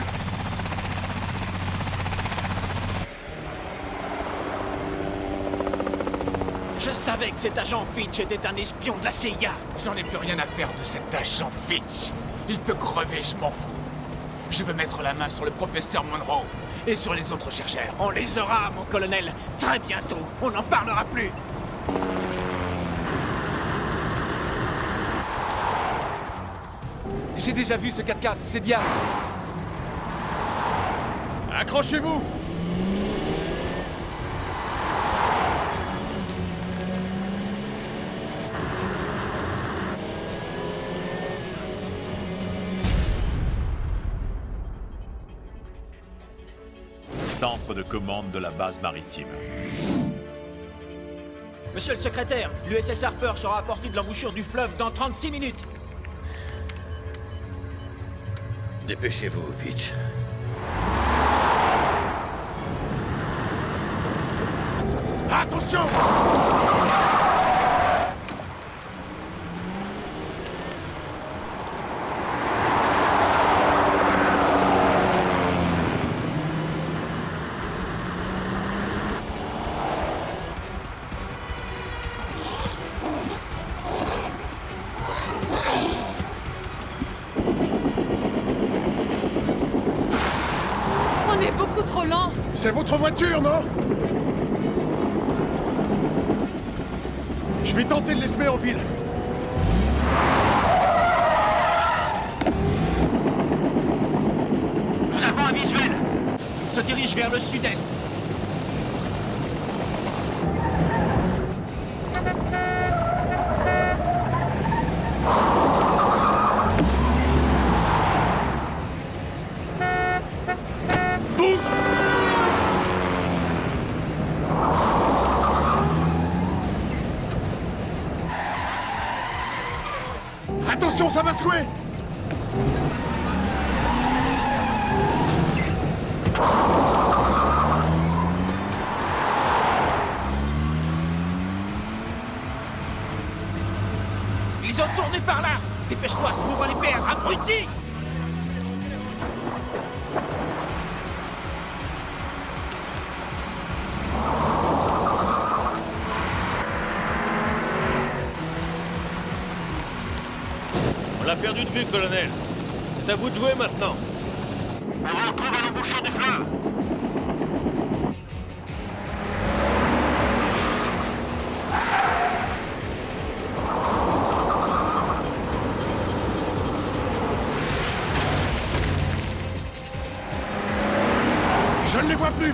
Je savais que cet agent Fitch était un espion de la CIA. J'en ai plus rien à faire de cet agent Fitch. Il peut crever, je m'en fous. Je veux mettre la main sur le professeur Monroe et sur les autres chercheurs. On les aura, mon colonel. Très bientôt. On n'en parlera plus. J'ai déjà vu ce 4x4, c'est Diaz. Accrochez-vous. Centre de commande de la base maritime. Monsieur le secrétaire, l'USS Harper sera à portée de l'embouchure du fleuve dans 36 minutes. Dépêchez-vous, Fitch. Attention! On est beaucoup trop lent. C'est votre voiture, non? Je vais tenter de l'espérer en ville. Nous avons un visuel. Il se dirige vers le sud-est. Attention, ça va secouer! Ils ont tourné par là. Dépêche-toi, sinon on va les perdre. Abruti! On l'a perdu de vue, colonel. C'est à vous de jouer maintenant. On vous retrouve à l'embouchure du fleuve. Je ne les vois plus!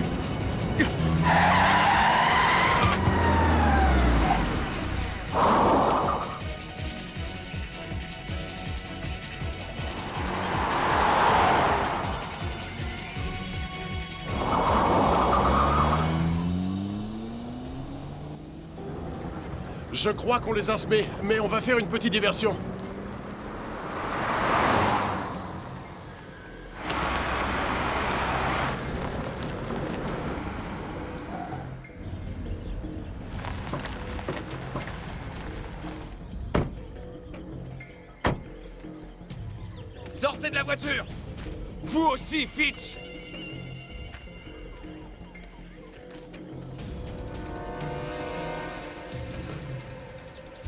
Je crois qu'on les a semés, mais on va faire une petite diversion. Sortez de la voiture! Vous aussi, Fitch!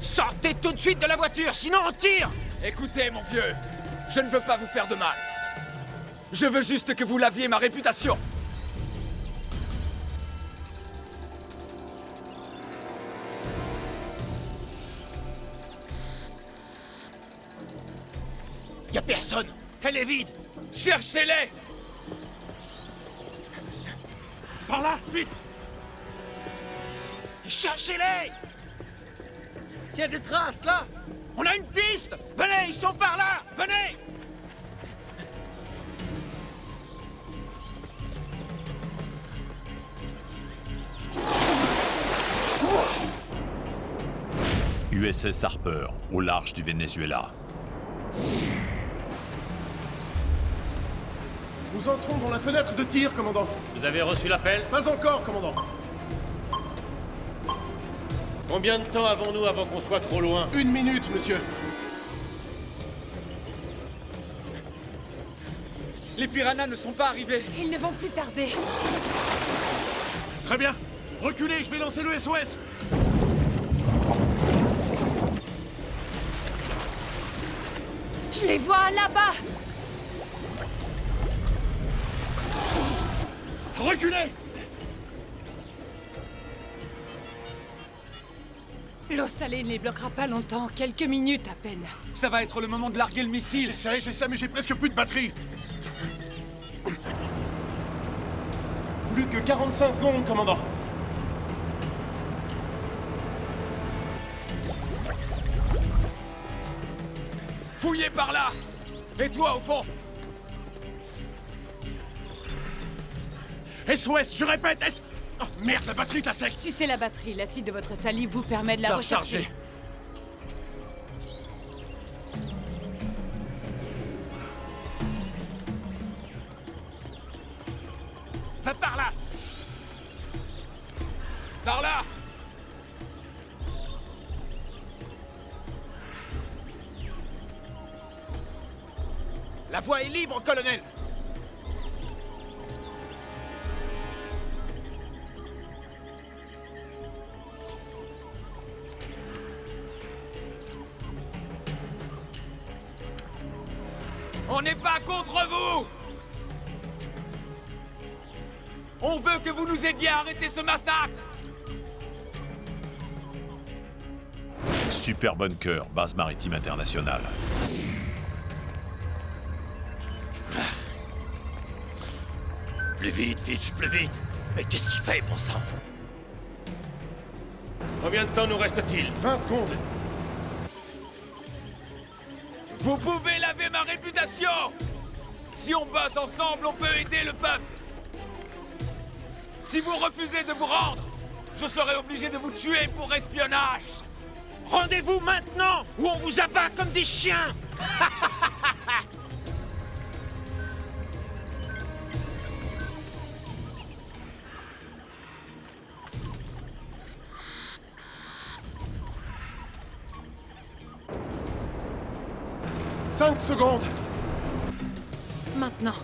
Sortez tout de suite de la voiture, sinon on tire! Écoutez, mon vieux, je ne veux pas vous faire de mal. Je veux juste que vous laviez ma réputation. Y a personne. Elle est vide. Cherchez-les! Par là, vite! Cherchez-les! Il y a des traces, là! On a une piste! Venez, ils sont par là! Venez! USS Harper, au large du Venezuela. Nous entrons dans la fenêtre de tir, commandant. Vous avez reçu l'appel? Pas encore, commandant. Combien de temps avons-nous avant qu'on soit trop loin? 1 minute, monsieur. Les piranhas ne sont pas arrivés. Ils ne vont plus tarder. Très bien. Reculez, je vais lancer le SOS. Je les vois là-bas! Reculez! L'eau salée ne les bloquera pas longtemps, quelques minutes à peine. Ça va être le moment de larguer le missile. J'essaie, mais j'ai presque plus de batterie. Plus que 45 secondes, commandant. Fouillez par là. Et toi, au fond? SOS, je répète, Oh, merde, la batterie est à sec. Sucez la batterie, l'acide de votre salive vous permet de la recharger. Recharger. Va par là! Par là. La voie est libre, colonel! On n'est pas contre vous. On veut que vous nous aidiez à arrêter ce massacre. Super Bunker, base maritime internationale. Plus vite, Fitch, plus vite! Mais qu'est-ce qu'il fait, bon sang? Combien de temps nous reste-t-il? 20 secondes. Vous pouvez laver ma réputation. Si on bosse ensemble, on peut aider le peuple. Si vous refusez de vous rendre, je serai obligé de vous tuer pour espionnage. Rendez-vous maintenant, ou on vous abat comme des chiens! 5 secondes. Maintenant.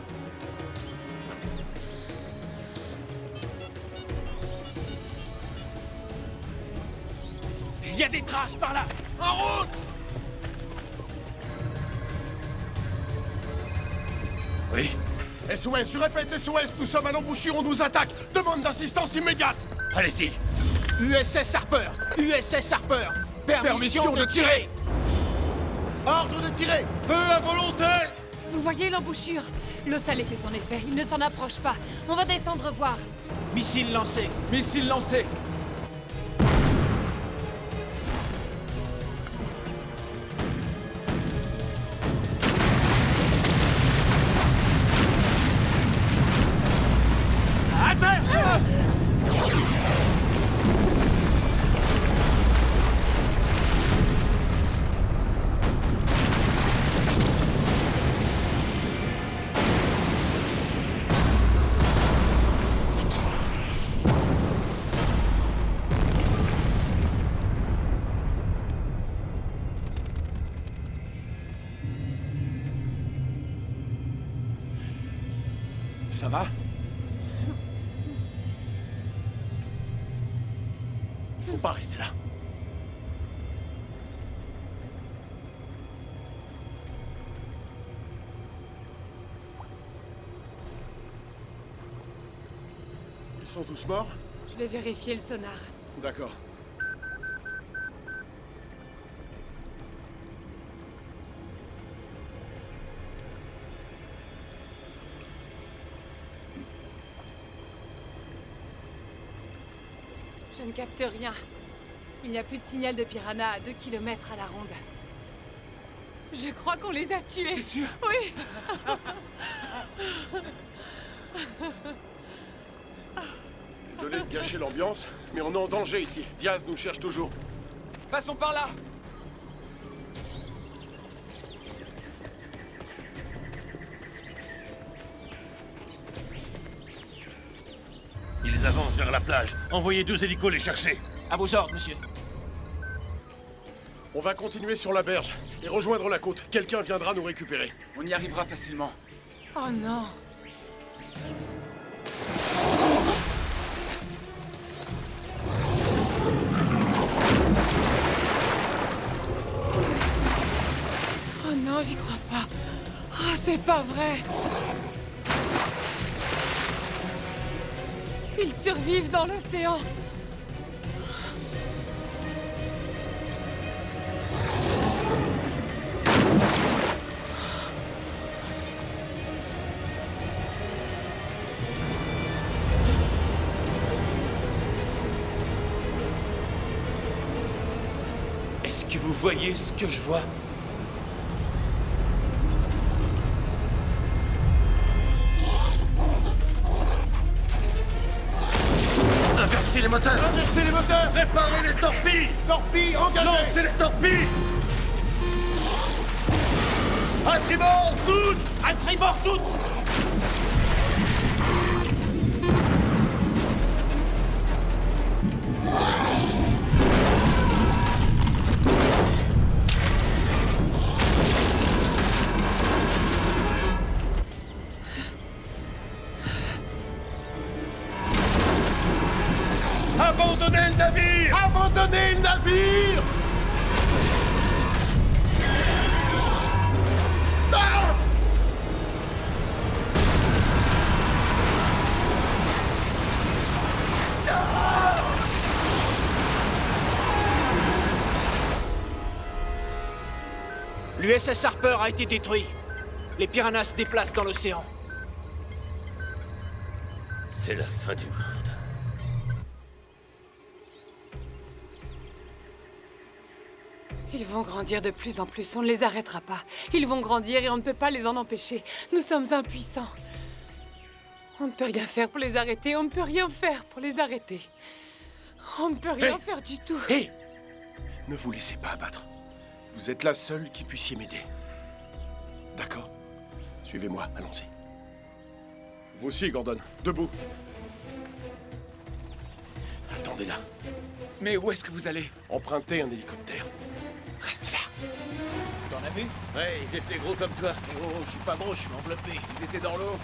Il y a des traces par là! En route. Oui? SOS, je répète, SOS, nous sommes à l'embouchure, on nous attaque. Demande d'assistance immédiate. Allez-y! USS Harper! USS Harper! Permission de tirer! Ordre de tirer. Feu à volonté. Vous voyez l'embouchure? L'eau salée fait son effet, il ne s'en approche pas. On va descendre voir. Missile lancé! Missile lancé. À terre. Ça va? Il faut pas rester là. Ils sont tous morts? Je vais vérifier le sonar. D'accord. Je ne capte rien. Il n'y a plus de signal de piranha à 2 km à la ronde. Je crois qu'on les a tués. T'es sûr? Oui. Désolé de gâcher l'ambiance, mais on est en danger ici. Diaz nous cherche toujours. Passons par là. Ils avancent vers la plage. Envoyez 2 hélicos les chercher. À vos ordres, monsieur. On va continuer sur la berge et rejoindre la côte. Quelqu'un viendra nous récupérer. On y arrivera facilement. Oh non. Oh non, j'y crois pas. Oh, c'est pas vrai. Ils survivent dans l'océan. Est-ce que vous voyez ce que je vois? Inversez les moteurs! Inversez les moteurs! Réparez les torpilles! Torpilles, engagées! Lancez les torpilles! À tribord, toutes! À tribord toutes! Abandonnez le navire! Abandonnez le navire! Ah! L'USS Harper a été détruit. Les piranhas se déplacent dans l'océan. C'est la fin du monde. Ils vont grandir de plus en plus, on ne les arrêtera pas. Ils vont grandir et on ne peut pas les en empêcher. Nous sommes impuissants. On ne peut rien faire pour les arrêter, on ne peut rien faire pour les arrêter. On ne peut rien faire du tout. Hé! Ne vous laissez pas abattre. Vous êtes la seule qui puissiez m'aider. D'accord? Suivez-moi, allons-y. Vous aussi, Gordon. Debout. Attendez là. Mais où est-ce que vous allez? Empruntez un hélicoptère. Reste là. T'en as vu? Ouais, ils étaient gros comme toi. Oh, je suis pas gros, je suis enveloppé. Ils étaient dans l'eau.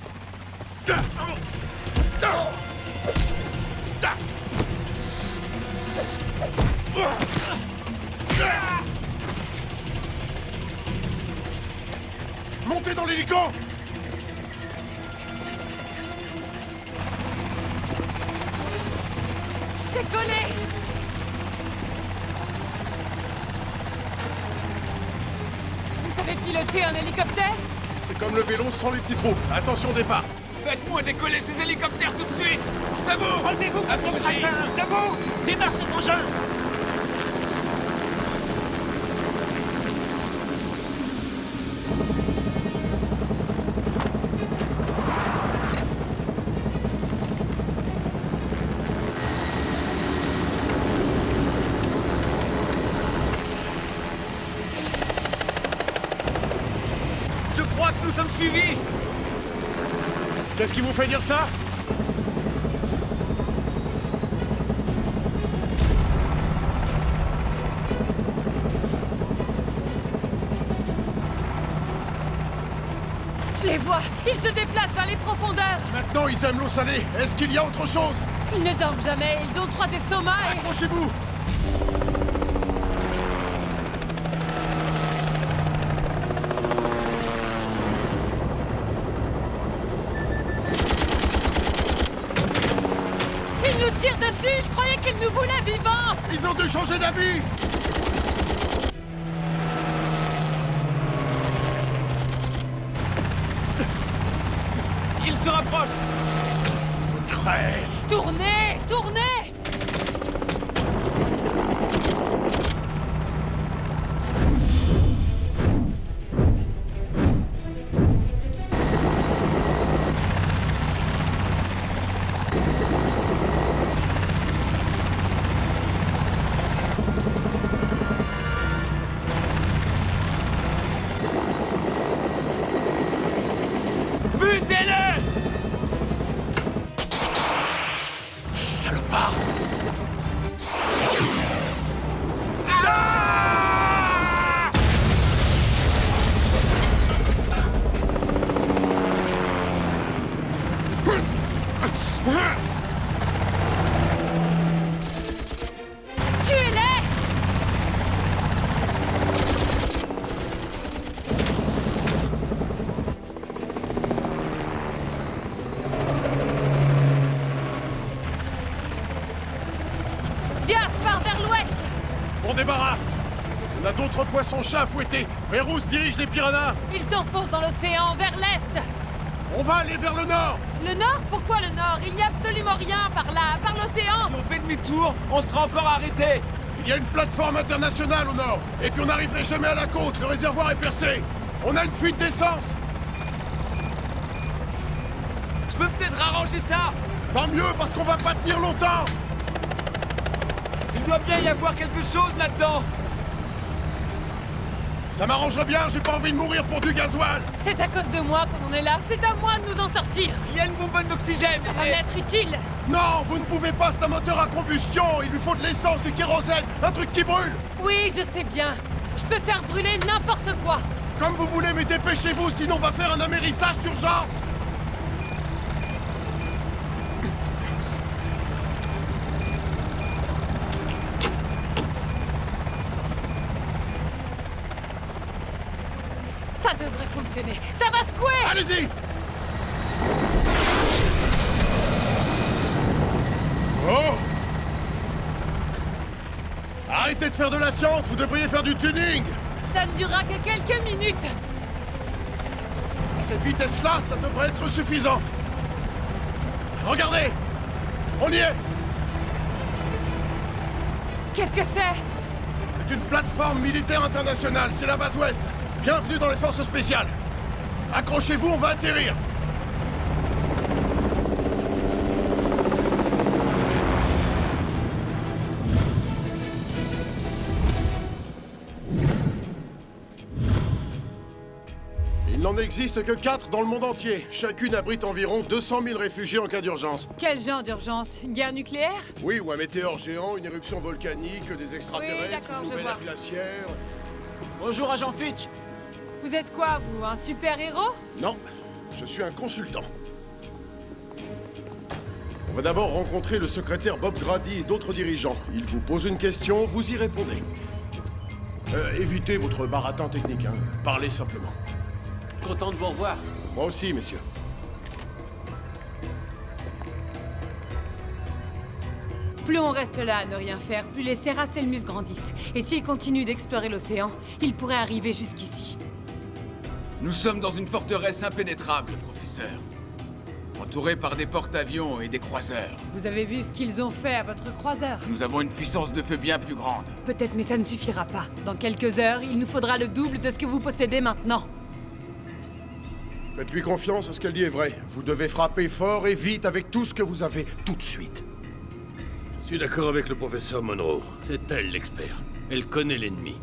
Montez dans l'hélico! Décollez! Vous savez piloter un hélicoptère? C'est comme le vélo sans les petits trous. Attention départ. Faites-moi décoller ces hélicoptères tout de suite. Debout! Relevez-vous, Approchez. debout! Démarre cet engin! Je crois que nous sommes suivis. Qu'est-ce qui vous fait dire ça? Je les vois! Ils se déplacent vers les profondeurs! Maintenant, ils aiment l'eau salée. Est-ce qu'il y a autre chose? Ils ne dorment jamais, ils ont 3 estomacs et... Accrochez-vous! Ils nous tirent dessus! Je croyais qu'ils nous voulaient vivants! Ils ont dû changer d'avis! Ils se rapprochent. 13! Tournez! Tournez! Butez-le! Salopard! Tuez-les! Diaz part vers l'ouest! Bon débarras! On a d'autres poissons-chats à fouetter. Vers où se dirigent les piranhas? Ils s'enfoncent dans l'océan, vers l'est! On va aller vers le nord! Le nord? Pourquoi le nord? Il n'y a absolument rien par là, par l'océan! Si on fait demi-tour, on sera encore arrêté. Il y a une plateforme internationale au nord. Et puis on n'arriverait jamais à la côte. Le réservoir est percé. On a une fuite d'essence. Je peux peut-être arranger ça. Tant mieux, parce qu'on va pas tenir longtemps. Il doit bien y avoir quelque chose là-dedans. Ça m'arrangerait bien, j'ai pas envie de mourir pour du gasoil. C'est à cause de moi qu'on est là, c'est à moi de nous en sortir! Il y a une bonbonne d'oxygène. Ça va m'être utile! Non, vous ne pouvez pas, c'est un moteur à combustion. Il lui faut de l'essence, du kérosène, un truc qui brûle. Oui, je sais bien. Je peux faire brûler n'importe quoi. Comme vous voulez, mais dépêchez-vous, sinon on va faire un amérissage d'urgence. Ça devrait fonctionner. Ça va secouer! Allez-y. Oh! Arrêtez de faire de la science, vous devriez faire du tuning. Ça ne durera que quelques minutes. À cette vitesse-là, ça devrait être suffisant. Regardez! On y est! Qu'est-ce que c'est? C'est une plateforme militaire internationale, c'est la base ouest. Bienvenue dans les forces spéciales. Accrochez-vous, on va atterrir. Il n'en existe que 4 dans le monde entier. Chacune abrite environ 200 000 réfugiés en cas d'urgence. Quel genre d'urgence? Une guerre nucléaire? Oui, ou un météore géant, une éruption volcanique, des Oui, extraterrestres, d'accord, une je nouvelle vois. ère glaciaire... Bonjour, agent Fitch. Vous êtes quoi, vous? Un super-héros? Non, je suis un consultant. On va d'abord rencontrer le secrétaire Bob Grady et d'autres dirigeants. Ils vous posent une question, vous y répondez. Évitez votre baratin technique, hein. Parlez simplement. Content de vous revoir. Moi aussi, messieurs. Plus on reste là à ne rien faire, plus les Serraselmus grandissent. Et s'ils continuent d'explorer l'océan, ils pourraient arriver jusqu'ici. Nous sommes dans une forteresse impénétrable, professeur. Entourés par des porte-avions et des croiseurs. Vous avez vu ce qu'ils ont fait à votre croiseur? Nous avons une puissance de feu bien plus grande. Peut-être, mais ça ne suffira pas. Dans quelques heures, il nous faudra le double de ce que vous possédez maintenant. Faites-lui confiance, ce qu'elle dit est vrai. Vous devez frapper fort et vite avec tout ce que vous avez, tout de suite. Je suis d'accord avec le professeur Monroe. C'est elle l'expert. Elle connaît l'ennemi.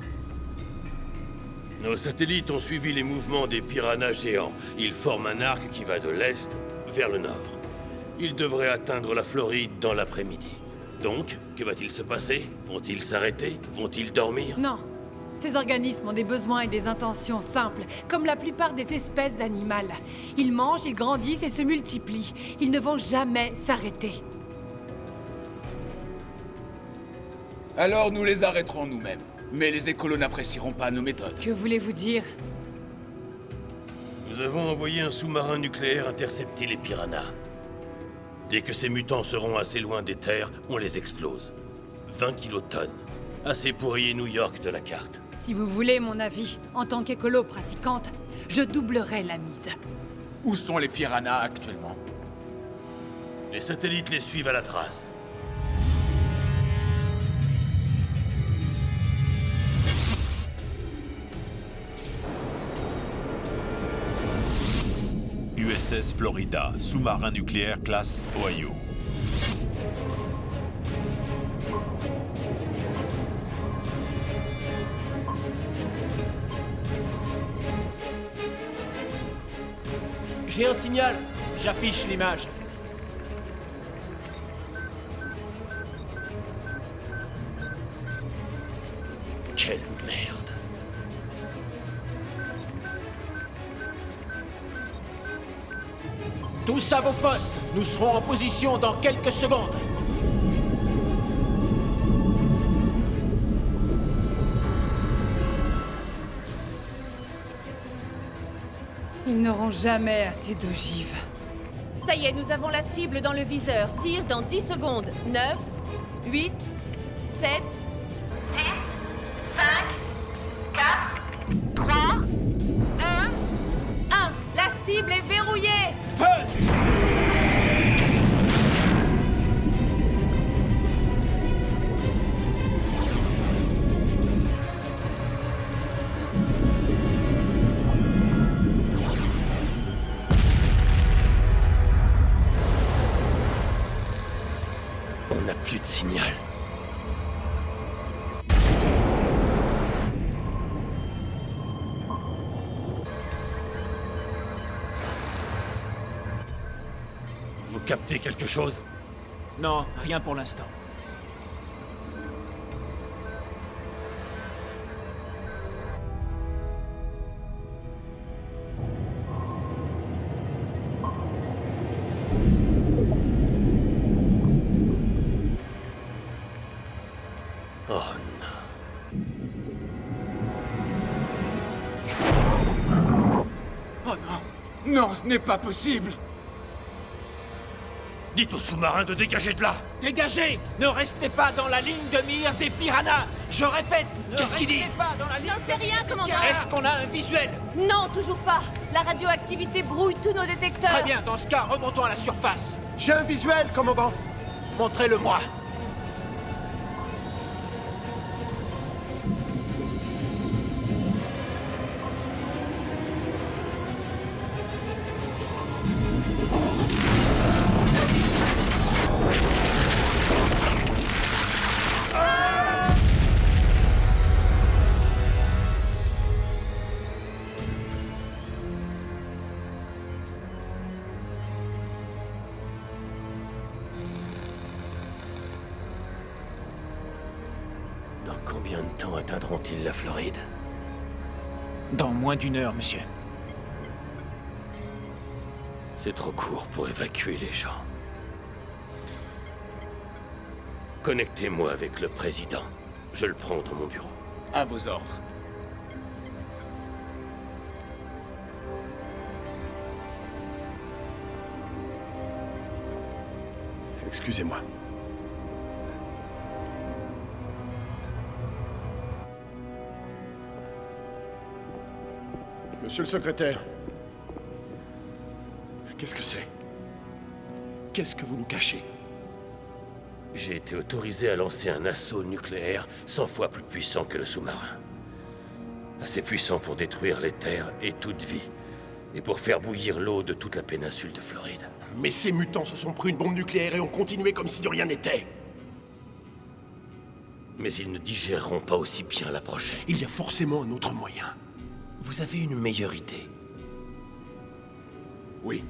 Nos satellites ont suivi les mouvements des piranhas géants. Ils forment un arc qui va de l'est vers le nord. Ils devraient atteindre la Floride dans l'après-midi. Donc, que va-t-il se passer? Vont-ils s'arrêter? Vont-ils dormir? Non. Ces organismes ont des besoins et des intentions simples, comme la plupart des espèces animales. Ils mangent, ils grandissent et se multiplient. Ils ne vont jamais s'arrêter. Alors nous les arrêterons nous-mêmes. Mais les écolos n'apprécieront pas nos méthodes. Que voulez-vous dire? Nous avons envoyé un sous-marin nucléaire intercepter les piranhas. Dès que ces mutants seront assez loin des terres, on les explose. 20 kilotonnes. Assez pour rayer New York de la carte. Si vous voulez mon avis, en tant qu'écolo pratiquante, je doublerai la mise. Où sont les piranhas actuellement? Les satellites les suivent à la trace. USS Florida, sous-marin nucléaire classe Ohio. J'ai un signal. J'affiche l'image. Quelle merde. Tous à vos postes. Nous serons en position dans quelques secondes. Ils n'auront jamais assez d'ogives. Ça y est, nous avons la cible dans le viseur. Tire dans 10 secondes. 9, 8, 7, 6, 5, 4, 3, 2, 1. La cible est verrouillée. Feu! On n'a plus de signal. Vous captez quelque chose? Non, rien pour l'instant. Oh Oh non! Non, ce n'est pas possible! dites aux sous-marins de dégager de là! Dégagez! Ne restez pas dans la ligne de mire des piranhas! Je répète, Qu'est-ce qu'il dit? pas dans la ligne J'en sais rien, commandant. Est-ce qu'on a un visuel? Non, toujours pas. La radioactivité brouille tous nos détecteurs. Très bien, dans ce cas, remontons à la surface. J'ai un visuel, commandant. Montrez-le-moi. Dans combien de temps atteindront-ils la Floride? Dans moins d'une heure, monsieur. C'est trop court pour évacuer les gens. Connectez-moi avec le président. Je le prends dans mon bureau. À vos ordres. Excusez-moi. Monsieur le secrétaire. Qu'est-ce que c'est? Qu'est-ce que vous nous cachez? J'ai été autorisé à lancer un assaut nucléaire 100 fois plus puissant que le sous-marin. Assez puissant pour détruire les terres et toute vie. Et pour faire bouillir l'eau de toute la péninsule de Floride. Mais ces mutants se sont pris une bombe nucléaire et ont continué comme si de rien n'était. Mais ils ne digéreront pas aussi bien la prochaine. Il y a forcément un autre moyen. Vous avez une meilleure idée? Oui.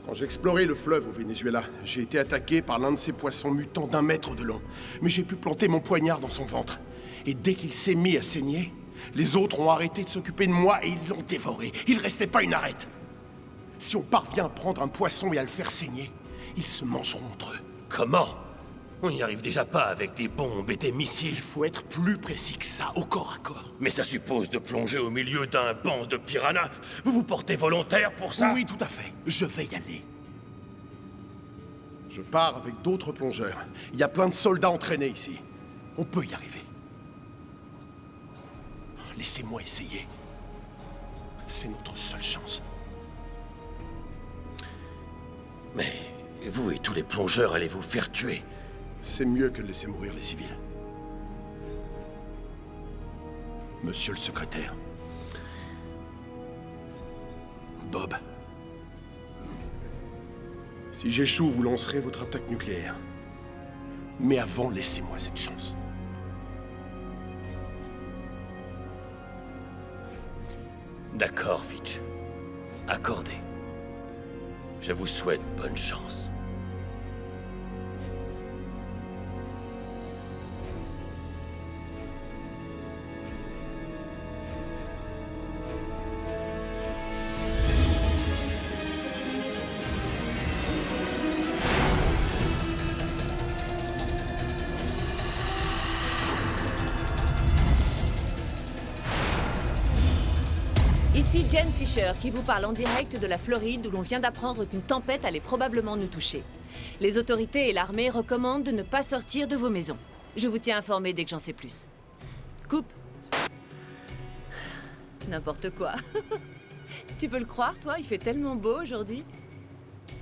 Quand j'ai exploré le fleuve au Venezuela, j'ai été attaqué par l'un de ces poissons mutants d'1 mètre de long. Mais j'ai pu planter mon poignard dans son ventre. Et dès qu'il s'est mis à saigner, les autres ont arrêté de s'occuper de moi et ils l'ont dévoré. Il restait pas une arête. Si on parvient à prendre un poisson et à le faire saigner, ils se mangeront entre eux. Comment? On n'y arrive déjà pas avec des bombes et des missiles. Il faut être plus précis que ça, au corps à corps. Mais ça suppose de plonger au milieu d'un banc de piranhas. Vous vous portez volontaire pour ça? Oui, tout à fait. Je vais y aller. Je pars avec d'autres plongeurs. Il y a plein de soldats entraînés ici. On peut y arriver. Laissez-moi essayer. C'est notre seule chance. Mais vous et tous les plongeurs allez vous faire tuer. C'est mieux que de laisser mourir les civils. Monsieur le secrétaire. Bob. Si j'échoue, vous lancerez votre attaque nucléaire. Mais avant, laissez-moi cette chance. D'accord, Fitch. accordé. Je vous souhaite bonne chance. Ici Jen Fisher qui vous parle en direct de la Floride où l'on vient d'apprendre qu'une tempête allait probablement nous toucher. Les autorités et l'armée recommandent de ne pas sortir de vos maisons. Je vous tiens informé dès que j'en sais plus. Coupe. N'importe quoi. Tu peux le croire, toi? Il fait tellement beau aujourd'hui.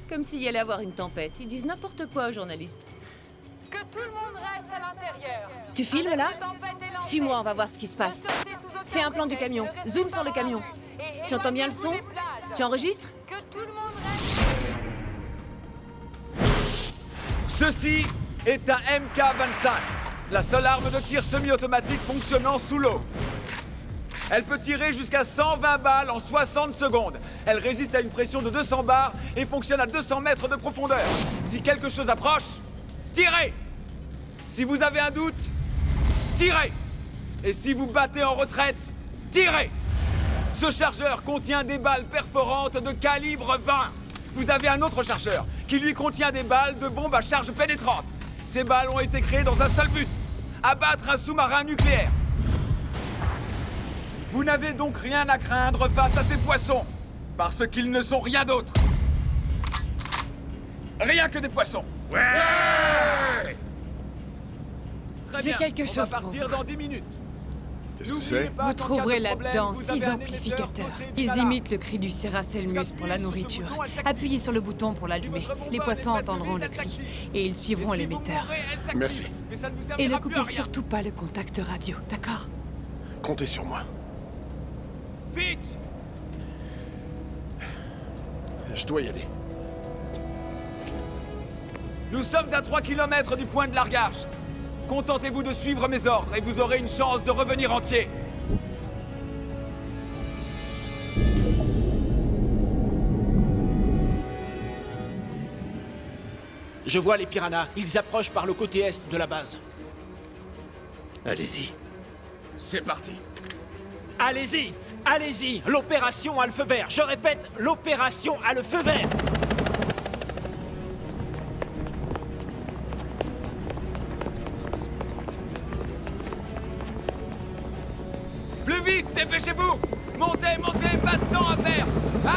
Comme s'il y allait avoir une tempête. Ils disent n'importe quoi aux journalistes. Que tout le monde reste à l'intérieur. Tu filmes là? Suis-moi, on va voir ce qui se passe. Fais un plan du camion. Zoom sur le camion. Tu entends bien le son? Tu enregistres? Que tout le monde reste. Ceci est un MK-25, la seule arme de tir semi-automatique fonctionnant sous l'eau. Elle peut tirer jusqu'à 120 balles en 60 secondes. Elle résiste à une pression de 200 bars et fonctionne à 200 mètres de profondeur. Si quelque chose approche, tirez! Si vous avez un doute, tirez! Et si vous battez en retraite, tirez! Ce chargeur contient des balles perforantes de calibre 20. Vous avez un autre chargeur qui lui contient des balles de bombes à charge pénétrante. Ces balles ont été créées dans un seul but, abattre un sous-marin nucléaire. Vous n'avez donc rien à craindre face à ces poissons, parce qu'ils ne sont rien d'autre. Rien que des poissons. Ouais! Très J'ai bien, quelque on chose va pour partir vous. dans 10 minutes. Qu'est-ce que N'oubliez c'est? pas, Vous en cas de trouverez problème, là-dedans vous 6 avez un amplificateurs. émetteur côté Ils Dinala. imitent le cri du Ceraselmus pour la nourriture. Appuyez sur le bouton pour l'allumer. Les poissons entendront le cri et ils suivront l'émetteur. Merci. Et ne coupez surtout pas le contact radio, d'accord? Comptez sur moi. Vite! Je dois y aller. Nous sommes à 3 km du point de largage. Contentez-vous de suivre mes ordres et vous aurez une chance de revenir entier. Je vois les piranhas. Ils approchent par le côté est de la base. Allez-y. C'est parti. Allez-y! Allez-y! L'opération a le feu vert. Je répète, l'opération a le feu vert. Plus vite, dépêchez-vous! Montez, montez, pas de temps à faire!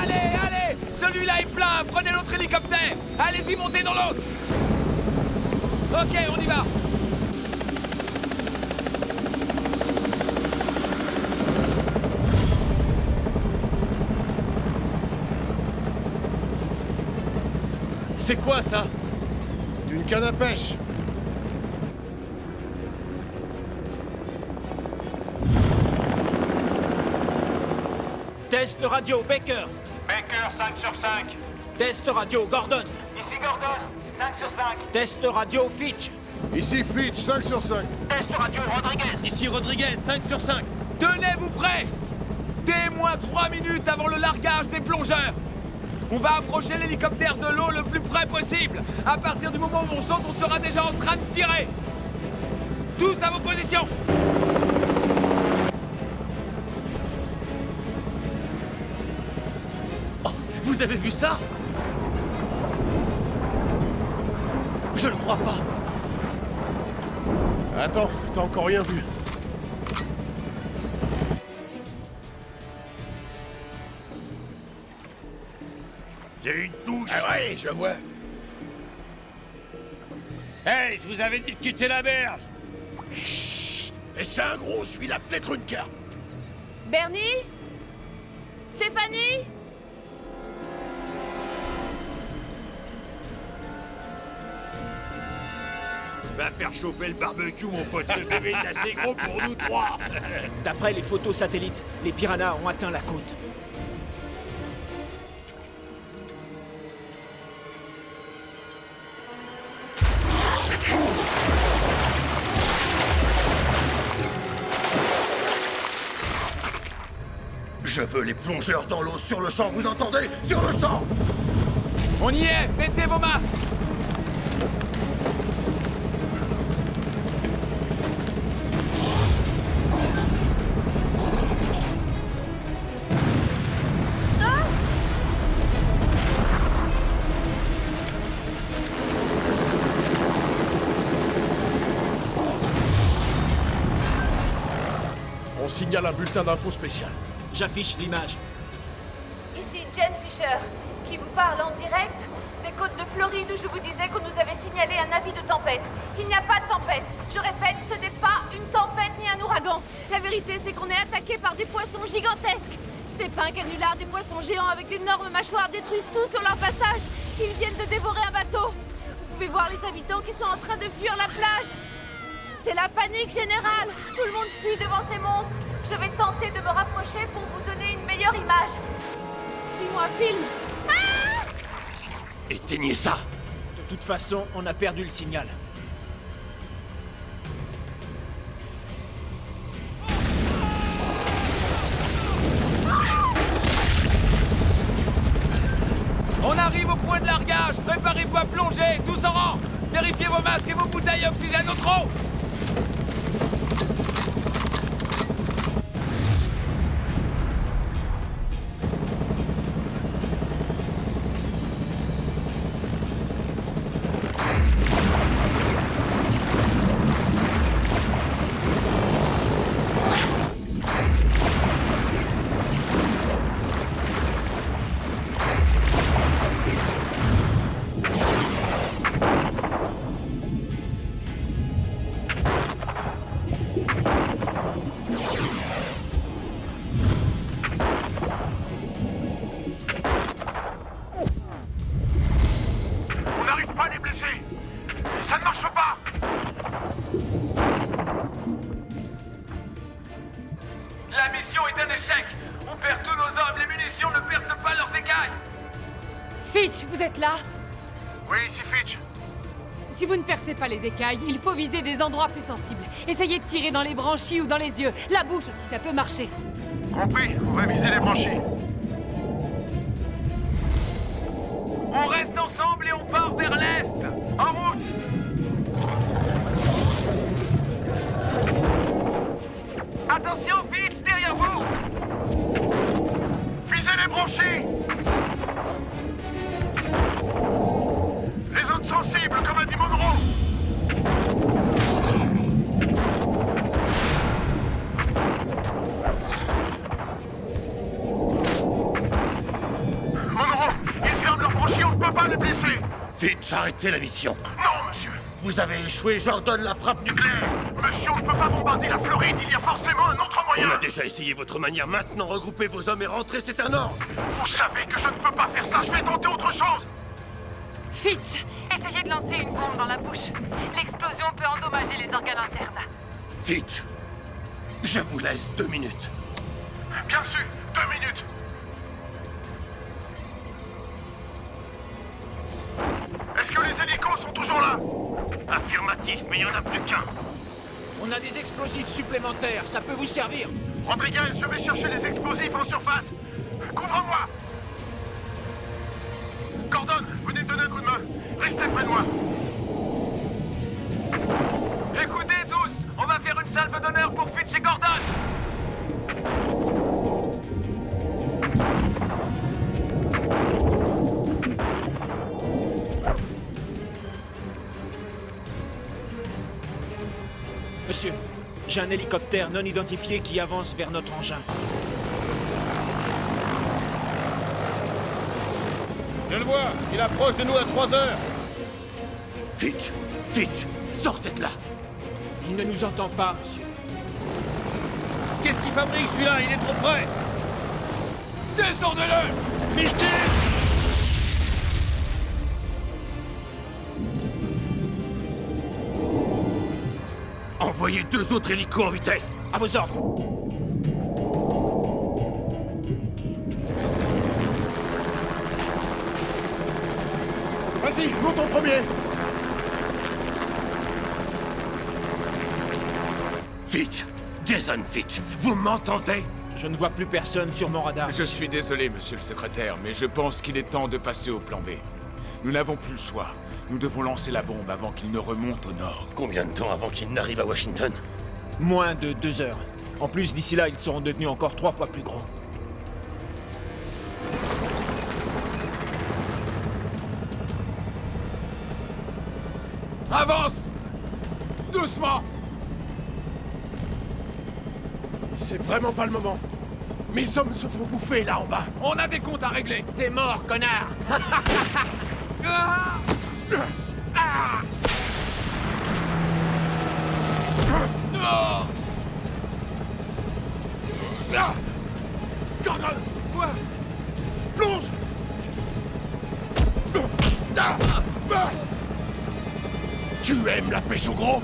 Allez, allez! Celui-là est plein, prenez l'autre hélicoptère! Allez-y, montez dans l'autre! Ok, on y va! C'est quoi ça? C'est une canne à pêche. Test radio, Baker. Baker, 5 sur 5. Test radio, Gordon. Ici Gordon, 5 sur 5. Test radio, Fitch. Ici Fitch, 5 sur 5. Test radio Rodriguez. Ici Rodriguez, 5 sur 5. Tenez-vous prêts! Dès-moins 3 minutes avant le largage des plongeurs! On va approcher l'hélicoptère de l'eau le plus près possible! À partir du moment où on saute, on sera déjà en train de tirer! Tous à vos positions! Vous avez vu ça? Je le crois pas. Attends, t'as encore rien vu. Il y a une touche. Ah ouais, je vois. Hey, je vous avais dit de quitter la berge. Et c'est un gros, celui-là, peut-être une carte. Bernie? Stéphanie? Va faire chauffer le barbecue, mon pote. Ce bébé est assez gros pour nous trois. D'après les photos satellites, les piranhas ont atteint la côte. Je veux les plongeurs dans l'eau sur le champ, vous entendez? Sur le champ! On y est! Mettez vos masques! On signale un bulletin d'info spécial. J'affiche l'image. Ici Jen Fisher, qui vous parle en direct des côtes de Floride où je vous disais qu'on nous avait signalé un avis de tempête. Il n'y a pas de tempête. Je répète, ce n'est pas une tempête ni un ouragan. La vérité, c'est qu'on est attaqué par des poissons gigantesques. Ce n'est pas un canular, des poissons géants avec d'énormes mâchoires détruisent tout sur leur passage. Ils viennent de dévorer un bateau. Vous pouvez voir les habitants qui sont en train de fuir la plage. C'est la panique générale. Tout le monde fuit devant ces monstres. Je vais tenter de me rapprocher pour vous donner une meilleure image. Suis-moi, film. Ah! Éteignez ça! De toute façon, on a perdu le signal. On arrive au point de largage. Préparez-vous à plonger. Tous en rang. Vérifiez vos masques et vos bouteilles à oxygène au trop. Fitch, vous êtes là? Oui, ici Fitch. Si vous ne percez pas les écailles, il faut viser des endroits plus sensibles. Essayez de tirer dans les branchies ou dans les yeux. La bouche aussi, ça peut marcher. Compris, on va viser les branchies. On reste ensemble et on part vers l'est. En route. Attention, Fitch, derrière vous. Visez les branchies. Les zones sensibles, comme a dit Monroe. Monroe, ils ferment leurs branchies, on ne peut pas les blesser. Fitch, arrêtez la mission. Non, monsieur. Vous avez échoué, j'ordonne la frappe nucléaire. Monsieur, on ne peut pas bombarder la Floride, il y a forcément un autre moyen. On a déjà essayé votre manière, maintenant regroupez vos hommes et rentrez, c'est un ordre. Vous savez que je ne peux pas faire ça, je vais tenter autre chose. Fitch! Essayez de lancer une bombe dans la bouche. L'explosion peut endommager les organes internes. Fitch, je vous laisse 2 minutes. Bien sûr, 2 minutes. Est-ce que les hélicos sont toujours là? Affirmatif, mais il n'y en a plus qu'un. On a des explosifs supplémentaires, ça peut vous servir. Rodriguez, je vais chercher les explosifs en surface. Couvre-moi. Gordon, venez me donner un coup de main. Restez près de moi. Écoutez tous, on va faire une salve d'honneur pour Fitch et Gordon. Monsieur, j'ai un hélicoptère non identifié qui avance vers notre engin. Je le vois, il approche de nous à 3 heures. Fitch, Fitch, sortez de là. Il ne nous entend pas, monsieur. Qu'est-ce qu'il fabrique celui-là? Il est trop près. Descendez-le! Missile! Envoyez 2 autres hélicos en vitesse. À vos ordres. Vas-y, monte en premier. Fitch, Jason Fitch, vous m'entendez? Je ne vois plus personne sur mon radar. Je suis désolé, monsieur le secrétaire, mais je pense qu'il est temps de passer au plan B. Nous n'avons plus le choix. Nous devons lancer la bombe avant qu'il ne remonte au nord. Combien de temps avant qu'il n'arrive à Washington? Moins de 2 heures. En plus, d'ici là, ils seront devenus encore 3 fois plus gros. Avance! Doucement! C'est vraiment pas le moment. Mes hommes se font bouffer là en bas. On a des comptes à régler! T'es mort, connard! Ah! Ah! Non! Ah! Gordon! Quoi? Plonge! Ah! Ah! Tu aimes la pêche au gros?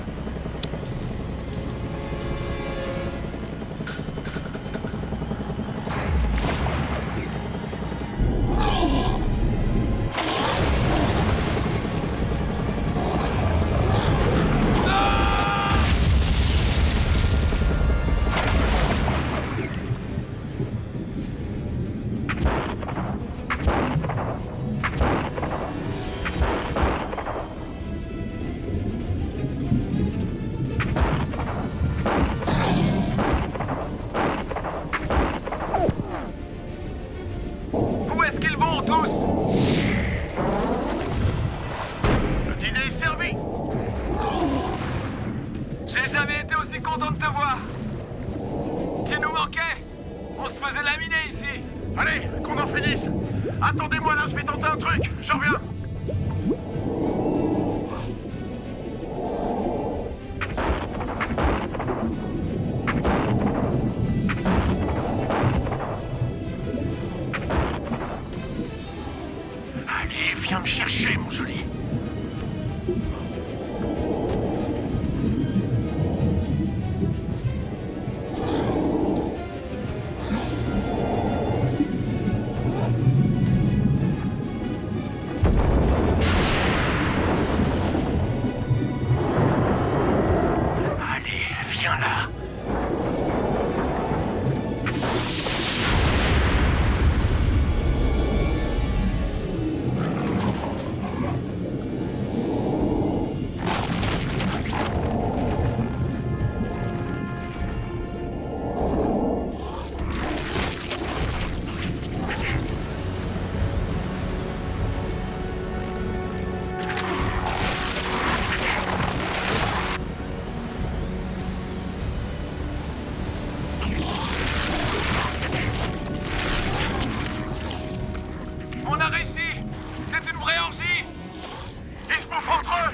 Où est-ce qu'ils vont, tous? Le dîner est servi. J'ai jamais été aussi content de te voir. Tu nous manquais. On se faisait laminer ici. Allez, qu'on en finisse. Attendez-moi là, je vais tenter un truc. Je reviens. Allez, viens me chercher, mon joli. Allez, viens là. On a réussi. C'est une vraie orgie. Ils se bouffent entre eux.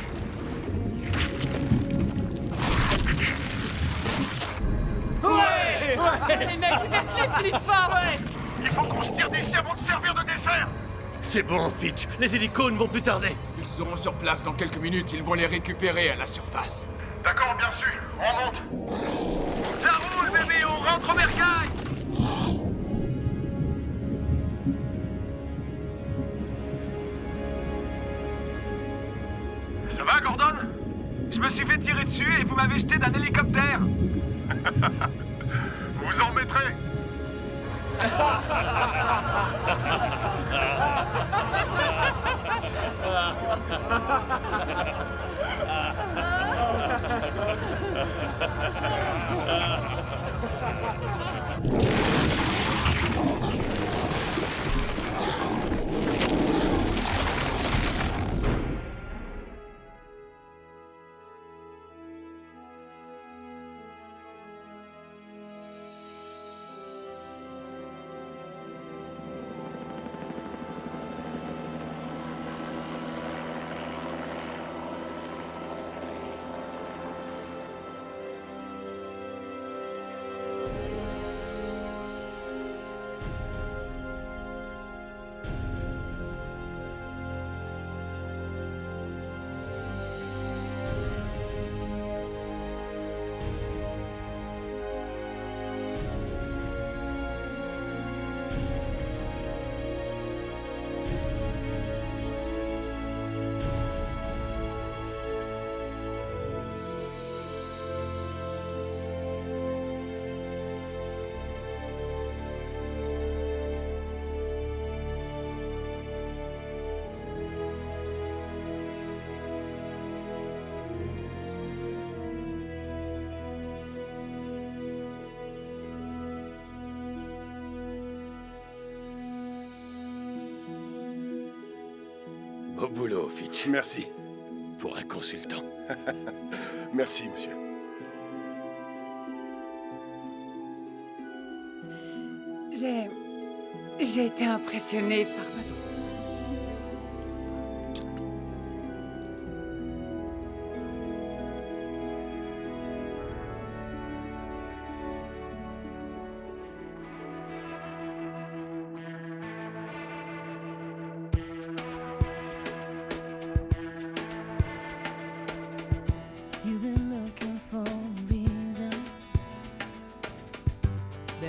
Les mecs, vous êtes les plus forts! Il faut qu'on se tire d'ici avant de servir de dessert. C'est bon, Fitch. Les hélicos ne vont plus tarder. Ils seront sur place dans quelques minutes, ils vont les récupérer à la surface. D'accord, bien sûr. On monte. Ça roule, bébé. On rentre au bercail. Ça va, Gordon? Je me suis fait tirer dessus et vous m'avez jeté d'un hélicoptère. Vous en mettrez. Au boulot, Fitch. Merci. Pour un consultant. Merci, monsieur. J'ai été impressionnée par votre